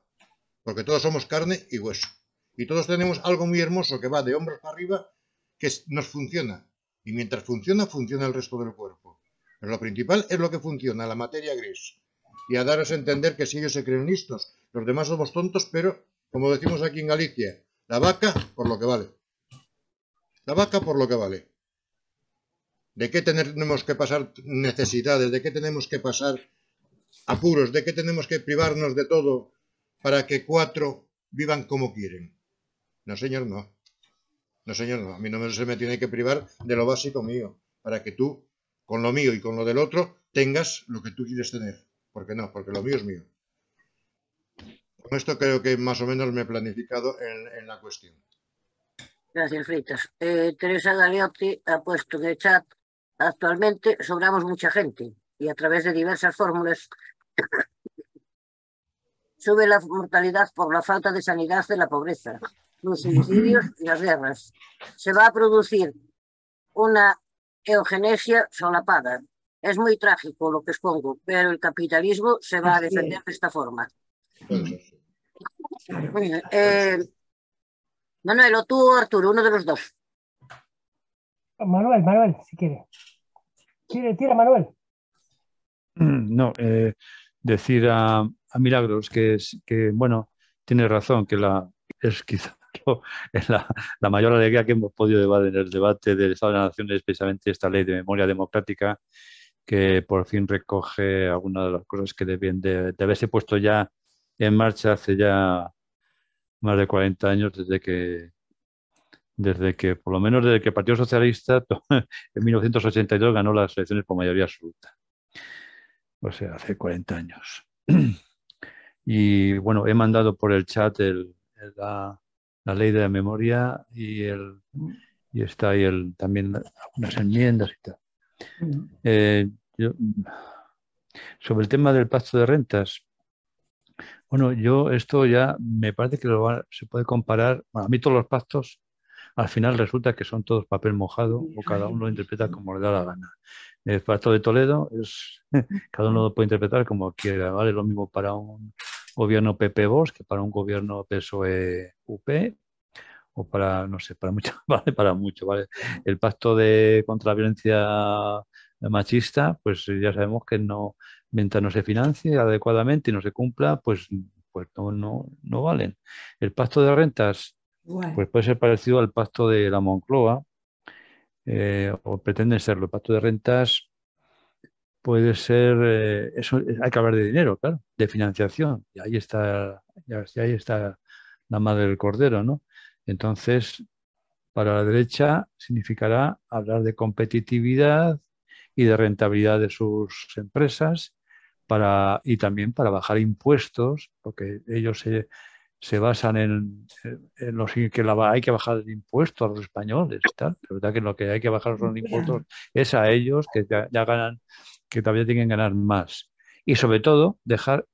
Porque todos somos carne y hueso. Y todos tenemos algo muy hermoso que va de hombros para arriba, que nos funciona. Y mientras funciona, funciona el resto del cuerpo. Pero lo principal es lo que funciona, la materia gris. Y a daros a entender que si ellos se creen listos, los demás somos tontos, pero, como decimos aquí en Galicia, la vaca por lo que vale. La vaca por lo que vale. ¿De qué tenemos que pasar necesidades? ¿De qué tenemos que pasar apuros? ¿De qué tenemos que privarnos de todo para que 4 vivan como quieren? No, señor, no. No, señor, no. A mí no se me tiene que privar de lo básico mío, para que tú, con lo mío y con lo del otro, tengas lo que tú quieres tener. ¿Por qué no? Porque lo mío es mío. Con esto creo que más o menos me he planificado en la cuestión. Gracias, Freitas. Teresa Galeotti ha puesto en el chat, actualmente sobramos mucha gente y a través de diversas fórmulas sube la mortalidad por la falta de sanidad de la pobreza, los suicidios y las guerras. Se va a producir una eugenesia solapada. Es muy trágico lo que expongo, pero el capitalismo se va a defender de esta forma. Manuel, o tú o Arturo, uno de los dos. Manuel, si quiere. Tira, Manuel. No, decir a Milagros que bueno, tiene razón, que es quizá la mayor alegría que hemos podido llevar en el debate del Estado de la Nación es precisamente esta ley de memoria democrática, que por fin recoge algunas de las cosas que debían de haberse puesto ya en marcha hace ya más de 40 años, desde que por lo menos desde que el Partido Socialista en 1982 ganó las elecciones por mayoría absoluta. O sea, hace 40 años. Y bueno, he mandado por el chat la ley de la memoria y está ahí también algunas enmiendas y tal. Sobre el tema del pacto de rentas, bueno, esto ya me parece que se puede comparar. Bueno, a mí todos los pactos al final resulta que son todos papel mojado o cada uno lo interpreta como le da la gana. El pacto de Toledo cada uno lo puede interpretar como quiera, ¿vale? Lo mismo para un gobierno PP-Vox que para un gobierno PSOE-UP o para, no sé, para mucho, ¿vale? Para mucho, ¿vale? El pacto contra la violencia machista, pues ya sabemos que mientras no se financie adecuadamente y no se cumpla, pues no valen. El pacto de rentas, pues puede ser parecido al pacto de la Moncloa, o pretende serlo. El pacto de rentas puede ser, hay que hablar de dinero, claro, de financiación, y ahí está la madre del cordero, ¿no? Entonces, para la derecha significará hablar de competitividad y de rentabilidad de sus empresas y también para bajar impuestos, porque ellos se basan en los que hay que bajar el impuesto a los españoles y tal. La verdad que lo que hay que bajar son impuestos es a ellos que ya ganan, que todavía tienen que ganar más. Y sobre todo dejar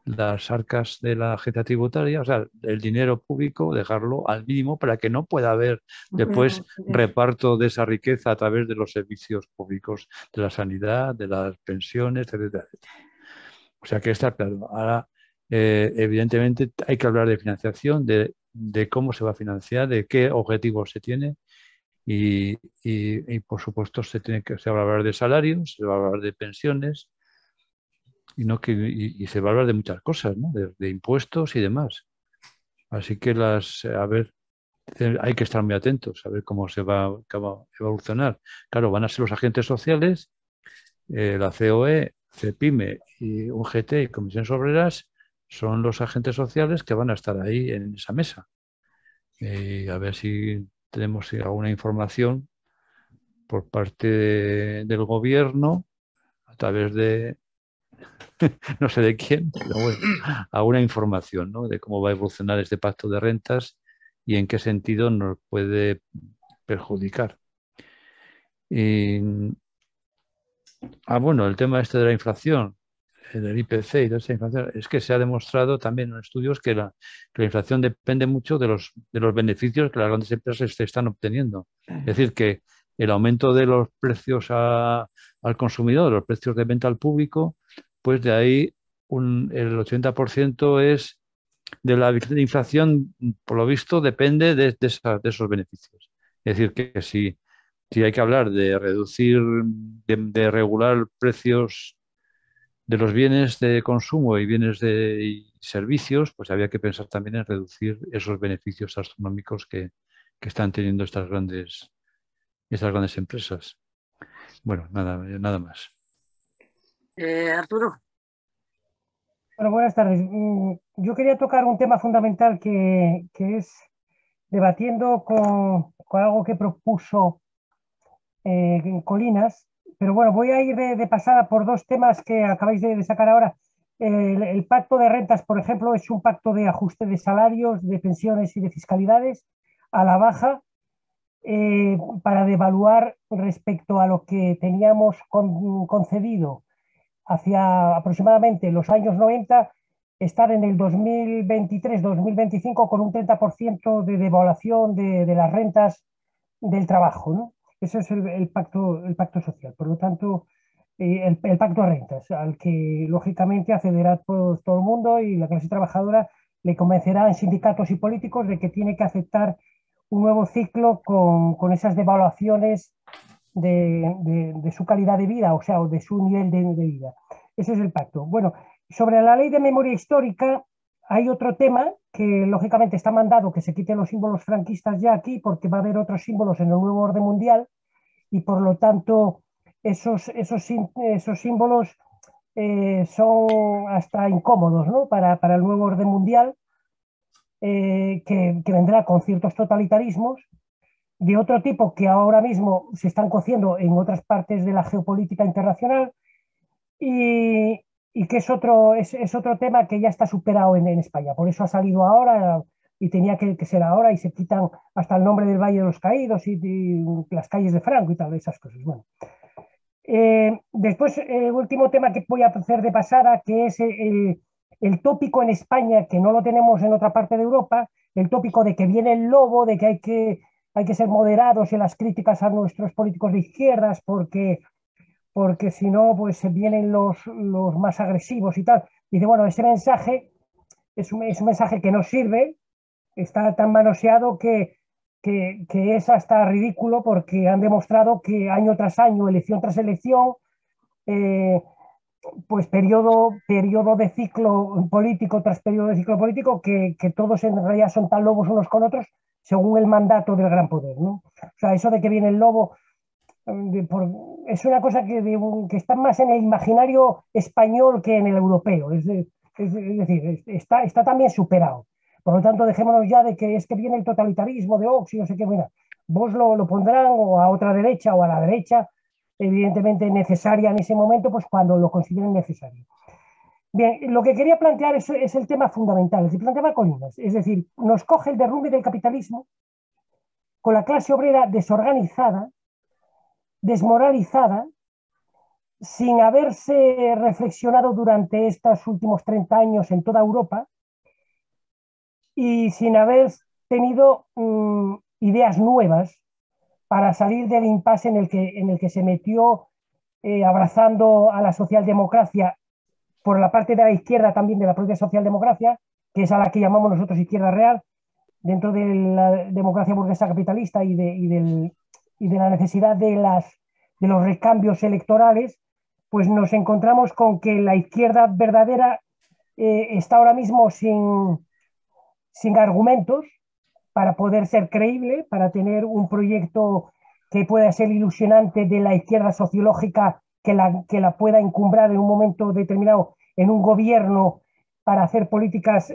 las arcas de la agencia tributaria, o sea, el dinero público, dejarlo al mínimo para que no pueda haber después reparto de esa riqueza a través de los servicios públicos, de la sanidad, de las pensiones, etcétera, etcétera. O sea que está claro. Ahora, evidentemente, hay que hablar de financiación, de cómo se va a financiar, de qué objetivos se tiene y por supuesto, se va a hablar de salarios, se va a hablar de pensiones y se va a hablar de muchas cosas, ¿no? De impuestos y demás. Así que hay que estar muy atentos a ver cómo va a evolucionar. Claro, van a ser los agentes sociales, la COE, CEPIME y UGT y Comisiones Obreras son los agentes sociales que van a estar ahí en esa mesa. Y a ver si tenemos alguna información por parte del gobierno a través de no sé de quién, pero bueno, alguna información, ¿no? De cómo va a evolucionar este pacto de rentas y en qué sentido nos puede perjudicar. Y, bueno, el tema este de la inflación, del IPC y de esa inflación, es que se ha demostrado también en estudios que la inflación depende mucho de los beneficios que las grandes empresas se están obteniendo. Es decir, que el aumento de los precios al consumidor, los precios de venta al público, pues de ahí el 80% es de la inflación, por lo visto, depende de esos beneficios. Es decir, que si hay que hablar de reducir, de regular precios de los bienes de consumo y bienes y servicios, pues había que pensar también en reducir esos beneficios astronómicos que están teniendo estas grandes empresas. Bueno, nada más. Arturo. Bueno, buenas tardes. Yo quería tocar un tema fundamental que es debatiendo con algo que propuso Colinas, pero bueno, voy a ir de pasada por dos temas que acabáis de sacar ahora. El pacto de rentas, por ejemplo, es un pacto de ajuste de salarios, de pensiones y de fiscalidades a la baja para devaluar respecto a lo que teníamos concedido hacia aproximadamente los años 90, estar en el 2023-2025 con un 30% de devaluación de las rentas del trabajo, ¿no? Eso es el pacto social. Por lo tanto, el pacto de rentas, al que lógicamente accederá todo el mundo y la clase trabajadora le convencerá en sindicatos y políticos de que tiene que aceptar un nuevo ciclo con esas devaluaciones de su calidad de vida, o sea, de su nivel de vida. Ese es el pacto. Bueno, sobre la ley de memoria histórica hay otro tema que lógicamente está mandado que se quiten los símbolos franquistas ya aquí porque va a haber otros símbolos en el nuevo orden mundial y por lo tanto esos símbolos son hasta incómodos, ¿no? para el nuevo orden mundial que vendrá con ciertos totalitarismos de otro tipo que ahora mismo se están cociendo en otras partes de la geopolítica internacional y que es otro tema que ya está superado en España. Por eso ha salido ahora y tenía que ser ahora y se quitan hasta el nombre del Valle de los Caídos y las calles de Franco y tal, esas cosas. Bueno. Después, último tema que voy a hacer de pasada, que es el tópico en España, que no lo tenemos en otra parte de Europa, el tópico de que viene el lobo, de que hay que ser moderados en las críticas a nuestros políticos de izquierdas porque si no, pues vienen los más agresivos y tal. Dice, bueno, ese mensaje es un mensaje que no sirve, está tan manoseado que es hasta ridículo porque han demostrado que año tras año, elección tras elección, pues periodo de ciclo político tras periodo de ciclo político, que todos en realidad son tan lobos unos con otros según el mandato del gran poder, ¿no? O sea, eso de que viene el lobo es una cosa que está más en el imaginario español que en el europeo. Es decir, está también superado. Por lo tanto, dejémonos ya de que es que viene el totalitarismo de Vox y no sé qué. Mira, vos lo pondrán o a otra derecha o a la derecha, evidentemente necesaria en ese momento, pues cuando lo consideren necesario. Bien, lo que quería plantear es el tema fundamental, que planteaba Colinas. Es decir, nos coge el derrumbe del capitalismo con la clase obrera desorganizada, desmoralizada sin haberse reflexionado durante estos últimos 30 años en toda Europa y sin haber tenido ideas nuevas para salir del impasse en el que se metió abrazando a la socialdemocracia por la parte de la izquierda también de la propia socialdemocracia, que es a la que llamamos nosotros izquierda real, dentro de la democracia burguesa capitalista y de la necesidad de los recambios electorales, pues nos encontramos con que la izquierda verdadera está ahora mismo sin argumentos para poder ser creíble, para tener un proyecto que pueda ser ilusionante de la izquierda sociológica que la pueda encumbrar en un momento determinado en un gobierno para hacer políticas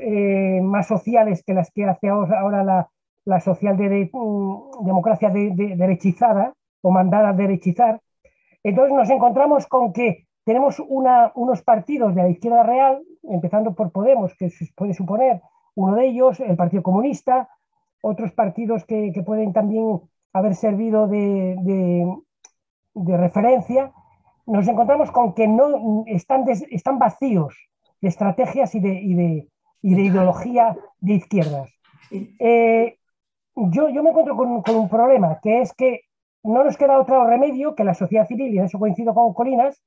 más sociales que las que hace ahora la socialdemocracia derechizada o mandada a derechizar. Entonces nos encontramos con que tenemos unos partidos de la izquierda real, empezando por Podemos, que se puede suponer uno de ellos, el Partido Comunista, otros partidos que pueden también haber servido de referencia. Nos encontramos con que no están vacíos de estrategias y de ideología de izquierdas. Yo me encuentro con un problema, que es que no nos queda otro remedio que la sociedad civil, y en eso coincido con Colinas,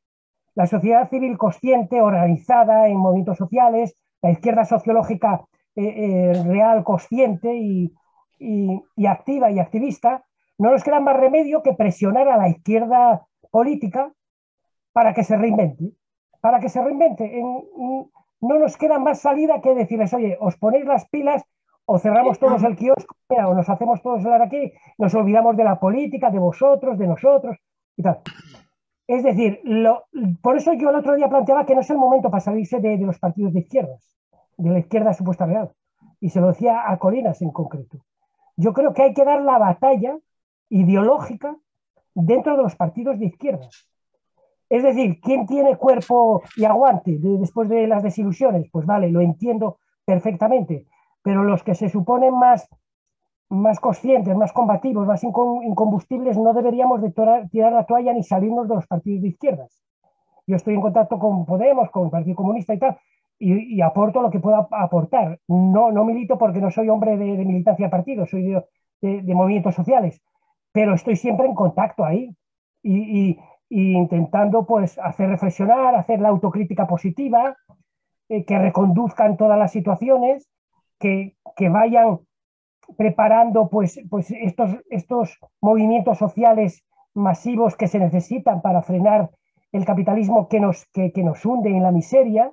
la sociedad civil consciente, organizada en movimientos sociales, la izquierda sociológica real, consciente y activa y activista. No nos queda más remedio que presionar a la izquierda política para que se reinvente. Para que se reinvente. No nos queda más salida que decirles, oye, os ponéis las pilas o cerramos todos el kiosco, o nos hacemos todos el aquí, nos olvidamos de la política, de vosotros, de nosotros y tal. Es decir, por eso yo el otro día planteaba que no es el momento para salirse de los partidos de izquierdas, de la izquierda supuesta real. Y se lo decía a Colinas en concreto. Yo creo que hay que dar la batalla ideológica dentro de los partidos de izquierdas. Es decir, ¿quién tiene cuerpo y aguante después de las desilusiones? Pues vale, lo entiendo perfectamente, pero los que se suponen más conscientes, más combativos, más incombustibles, no deberíamos de tirar la toalla ni salirnos de los partidos de izquierdas. Yo estoy en contacto con Podemos, con el Partido Comunista y tal, y aporto lo que pueda aportar. No milito porque no soy hombre de militancia de partido, soy de movimientos sociales, pero estoy siempre en contacto ahí y intentando pues hacer reflexionar, hacer la autocrítica positiva, que reconduzcan todas las situaciones, que vayan preparando pues estos movimientos sociales masivos que se necesitan para frenar el capitalismo que nos hunde en la miseria,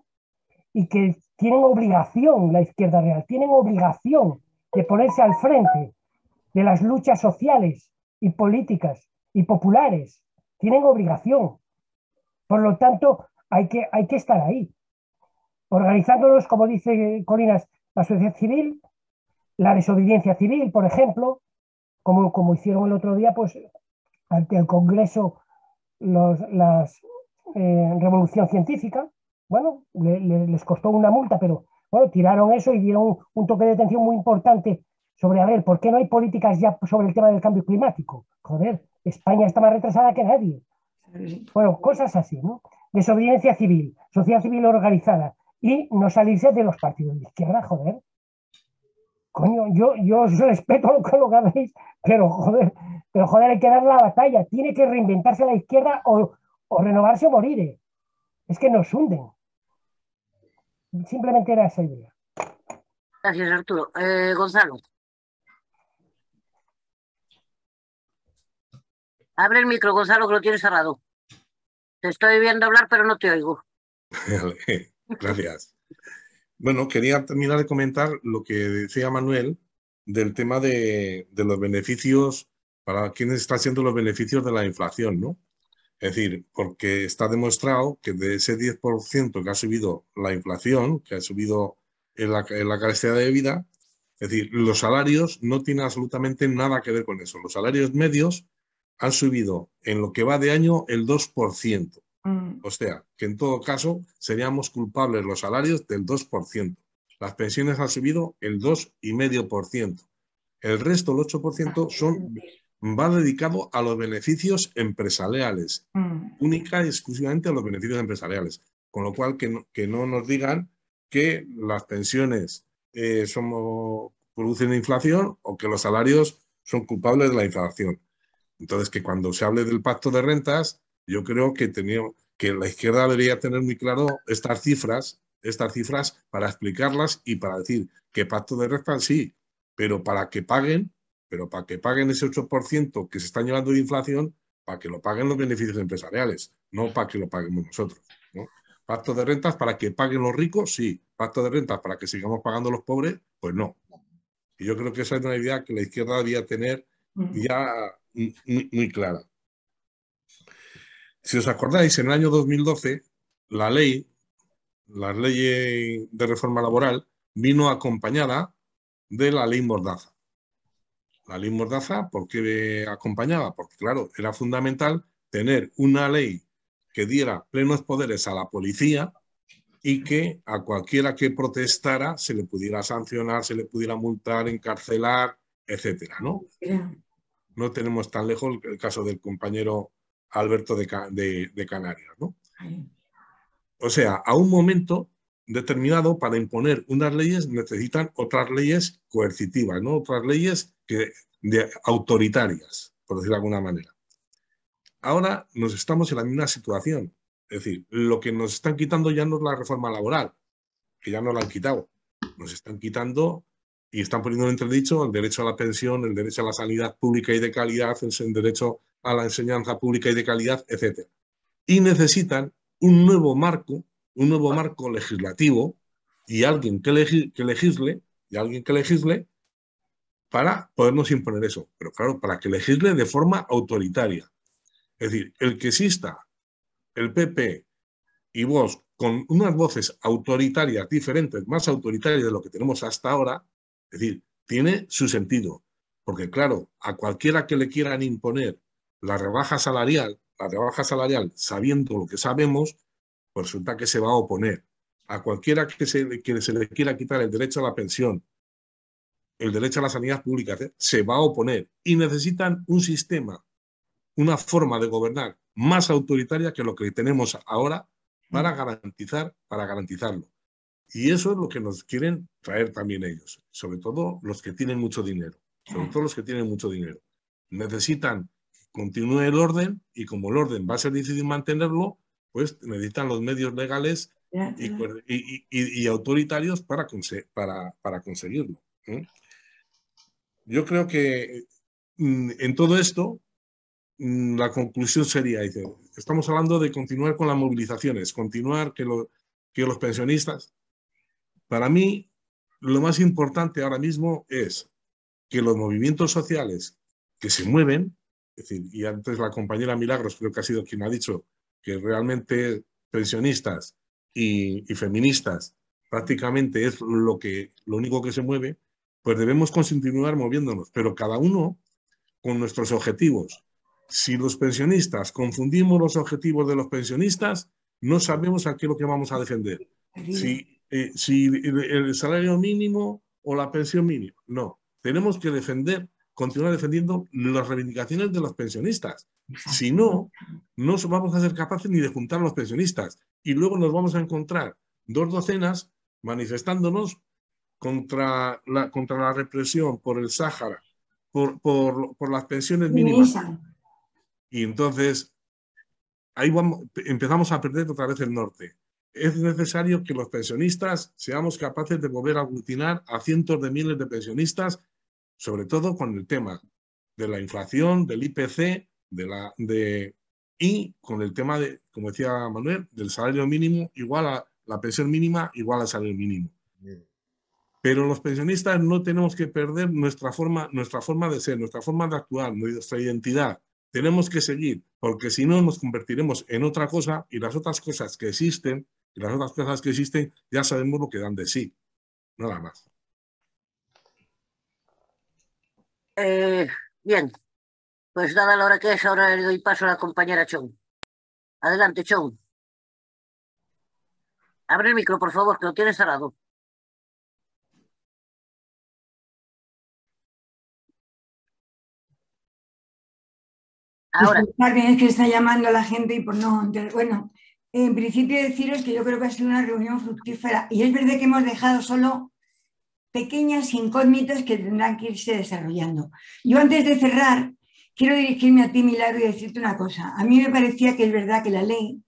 y que tienen obligación, la izquierda real, tienen obligación de ponerse al frente de las luchas sociales y políticas y populares. Tienen obligación. Por lo tanto, hay que estar ahí, organizándonos, como dice Colinas, la sociedad civil, la desobediencia civil, por ejemplo, como hicieron el otro día, pues ante el Congreso Revolución Científica. Bueno, les costó una multa, pero bueno, tiraron eso y dieron un toque de atención muy importante sobre, a ver, ¿por qué no hay políticas ya sobre el tema del cambio climático? Joder, España está más retrasada que nadie. Bueno, cosas así, ¿no? Desobediencia civil, sociedad civil organizada y no salirse de los partidos de izquierda, joder. Coño, yo os respeto lo que hacéis, pero joder, hay que dar la batalla. Tiene que reinventarse la izquierda o renovarse o morir. Es que nos hunden. Simplemente era esa idea. Gracias, Arturo. Gonzalo. Abre el micro, Gonzalo, que lo tienes cerrado. Te estoy viendo hablar, pero no te oigo. Gracias. Bueno, quería terminar de comentar lo que decía Manuel del tema de los beneficios, para quiénes están siendo los beneficios de la inflación, ¿no? Es decir, porque está demostrado que de ese 10% que ha subido la inflación, que ha subido en la calidad de vida, es decir, los salarios no tienen absolutamente nada que ver con eso. Los salarios medios han subido en lo que va de año el 2%. O sea, que en todo caso seríamos culpables los salarios del 2%. Las pensiones han subido el 2,5%. El resto, el 8%, son va dedicado a los beneficios empresariales, única y exclusivamente a los beneficios empresariales. Con lo cual, que no nos digan que las pensiones producen inflación o que los salarios son culpables de la inflación. Entonces, que cuando se hable del pacto de rentas, yo creo que la izquierda debería tener muy claro estas cifras para explicarlas y para decir que pacto de rentas sí, pero para que paguen ese 8% que se están llevando de inflación, para que lo paguen los beneficios empresariales, no para que lo paguemos nosotros, ¿no? Pacto de rentas para que paguen los ricos, sí. Pacto de rentas para que sigamos pagando los pobres, pues no. Y yo creo que esa es una idea que la izquierda debía tener ya muy clara. Si os acordáis, en el año 2012, la ley de reforma laboral vino acompañada de la ley Mordaza. La ley Mordaza, ¿por qué acompañaba? Porque, claro, era fundamental tener una ley que diera plenos poderes a la policía y que a cualquiera que protestara se le pudiera sancionar, se le pudiera multar, encarcelar, etcétera, ¿no? No tenemos tan lejos el caso del compañero Alberto de Canarias, ¿no? O sea, a un momento determinado, para imponer unas leyes necesitan otras leyes coercitivas, ¿no? Otras leyes autoritarias, por decirlo de alguna manera. Ahora nos estamos en la misma situación. Es decir, lo que nos están quitando ya no es la reforma laboral, que ya no la han quitado. Nos están quitando y están poniendo en entredicho el derecho a la pensión, el derecho a la sanidad pública y de calidad, el derecho a la enseñanza pública y de calidad, etc. Y necesitan un nuevo marco legislativo y alguien que legisle para podernos imponer eso. Pero claro, para que legisle de forma autoritaria. Es decir, el que exista el PP y Vox con unas voces autoritarias diferentes, más autoritarias de lo que tenemos hasta ahora, es decir, tiene su sentido. Porque claro, a cualquiera que le quieran imponer la rebaja salarial sabiendo lo que sabemos, pues resulta que se va a oponer. A cualquiera que se le quiera quitar el derecho a la pensión, el derecho a la sanidad pública, se va a oponer. Y necesitan un sistema, una forma de gobernar más autoritaria que lo que tenemos ahora para garantizarlo. Y eso es lo que nos quieren traer también ellos, sobre todo los que tienen mucho dinero. Necesitan que continúe el orden y como el orden va a ser difícil mantenerlo, pues necesitan los medios legales y autoritarios para conseguirlo. Yo creo que en todo esto la conclusión sería, estamos hablando de continuar con las movilizaciones, continuar que los pensionistas. Para mí, lo más importante ahora mismo es que los movimientos sociales que se mueven, es decir, y antes la compañera Milagros creo que ha sido quien ha dicho que realmente pensionistas y feministas prácticamente es lo único que se mueve, pues debemos continuar moviéndonos, pero cada uno con nuestros objetivos. Si los pensionistas confundimos los objetivos de los pensionistas, no sabemos a qué es lo que vamos a defender. Si el salario mínimo o la pensión mínima. No, tenemos que continuar defendiendo las reivindicaciones de los pensionistas. Si no, no vamos a ser capaces ni de juntar a los pensionistas. Y luego nos vamos a encontrar 2 docenas manifestándonos contra la represión por el Sáhara, por las pensiones mínimas. Y entonces ahí empezamos a perder otra vez el norte. Es necesario que los pensionistas seamos capaces de volver a aglutinar a cientos de miles de pensionistas, sobre todo con el tema de la inflación, del IPC, y con el tema de, como decía Manuel, del salario mínimo igual a la pensión mínima igual al salario mínimo. Pero los pensionistas no tenemos que perder nuestra forma de ser, nuestra forma de actuar, nuestra identidad. Tenemos que seguir, porque si no nos convertiremos en otra cosa y las otras cosas que existen, ya sabemos lo que dan de sí. Nada más. Bien, pues dada la hora que es, ahora le doy paso a la compañera Chon. Adelante, Chon. Abre el micro, por favor, que lo tienes cerrado. Ahora. Disculpadme, es que está llamando a la gente y por no... Bueno, en principio deciros que yo creo que ha sido una reunión fructífera y es verdad que hemos dejado solo pequeñas incógnitas que tendrán que irse desarrollando. Yo antes de cerrar, quiero dirigirme a ti, Milagro, y decirte una cosa. A mí me parecía que es verdad que la ley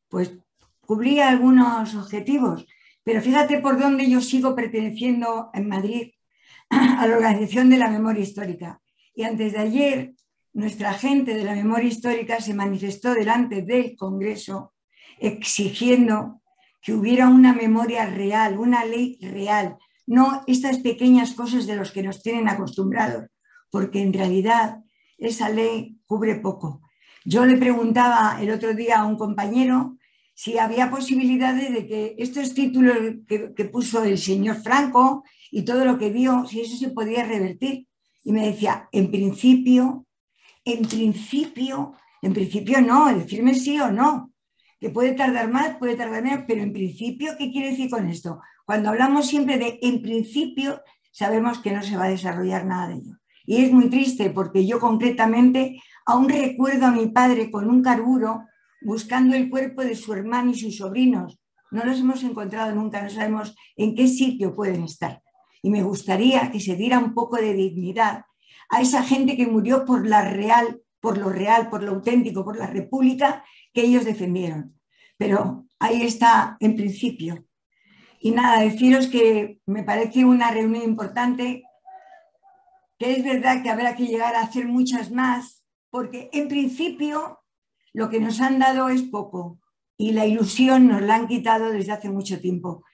pues cubría algunos objetivos, pero fíjate por dónde yo sigo perteneciendo en Madrid a la Organización de la Memoria Histórica. Y antes de ayer, nuestra gente de la Memoria Histórica se manifestó delante del Congreso exigiendo que hubiera una memoria real, una ley real, no estas pequeñas cosas de los que nos tienen acostumbrados, porque en realidad esa ley cubre poco. Yo le preguntaba el otro día a un compañero si había posibilidades de que estos títulos que puso el señor Franco y todo lo que vio, si eso se podía revertir. Y me decía, en principio no, decirme sí o no, que puede tardar más, puede tardar menos, pero en principio, ¿qué quiere decir con esto? Cuando hablamos siempre de en principio, sabemos que no se va a desarrollar nada de ello. Y es muy triste porque yo concretamente aún recuerdo a mi padre con un carburo buscando el cuerpo de su hermano y sus sobrinos. No los hemos encontrado nunca, no sabemos en qué sitio pueden estar. Y me gustaría que se diera un poco de dignidad a esa gente que murió por lo real, por lo auténtico, por la república que ellos defendieron. Pero ahí está en principio. Y nada, deciros que me parece una reunión importante, que es verdad que habrá que llegar a hacer muchas más, porque en principio lo que nos han dado es poco y la ilusión nos la han quitado desde hace mucho tiempo.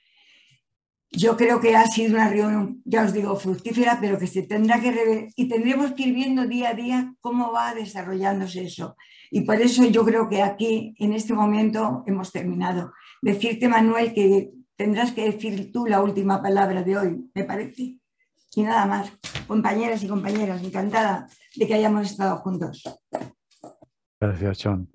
Yo creo que ha sido una reunión, ya os digo, fructífera, pero que se tendrá que rever y tendremos que ir viendo día a día cómo va desarrollándose eso. Y por eso yo creo que aquí, en este momento, hemos terminado. Decirte, Manuel, que tendrás que decir tú la última palabra de hoy, me parece. Y nada más, compañeras y compañeras, encantada de que hayamos estado juntos. Gracias, John.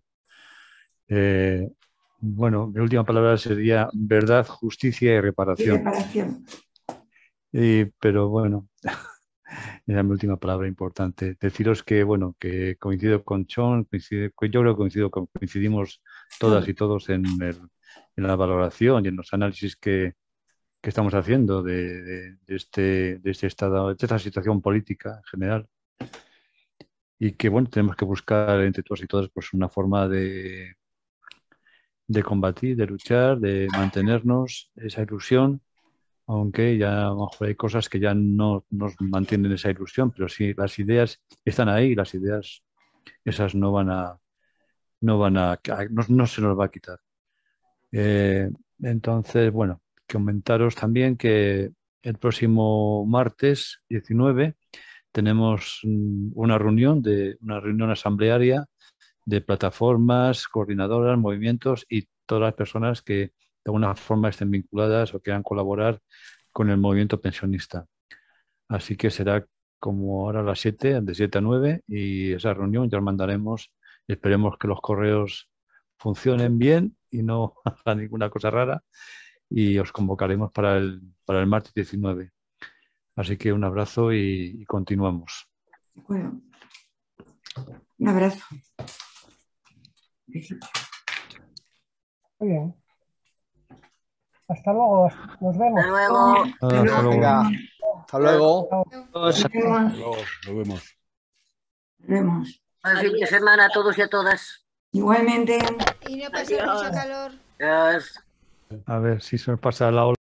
Bueno, mi última palabra sería verdad, justicia y reparación. Y reparación. Pero bueno, era mi última palabra importante. Deciros que, bueno, que coincido con John, yo creo que coincidimos todas y todos en la valoración y en los análisis que estamos haciendo de este estado, de esta situación política en general. Y que, bueno, tenemos que buscar entre todos y todas pues, una forma de combatir, de luchar, de mantenernos esa ilusión, aunque ya a lo mejor hay cosas que ya no nos mantienen esa ilusión, pero sí, las ideas están ahí, las ideas esas no se nos va a quitar. Entonces, bueno, comentaros también que el próximo martes 19 tenemos una reunión asamblearia de plataformas, coordinadoras, movimientos y todas las personas que de alguna forma estén vinculadas o quieran colaborar con el movimiento pensionista. Así que será como ahora a las 7, de 7 a 9, y esa reunión ya os mandaremos. Esperemos que los correos funcionen bien y no hagan ninguna cosa rara, y os convocaremos para el martes 19. Así que un abrazo y continuamos. Bueno, un abrazo. Muy bien. Hasta luego. Nos vemos. Hasta luego. Hasta luego. Venga, hasta luego. Nos vemos. Nos vemos. Nos vemos. Buen fin de semana a todos y a todas. Igualmente. Y no paséis mucho calor. Adiós. A ver si se nos pasa la ola.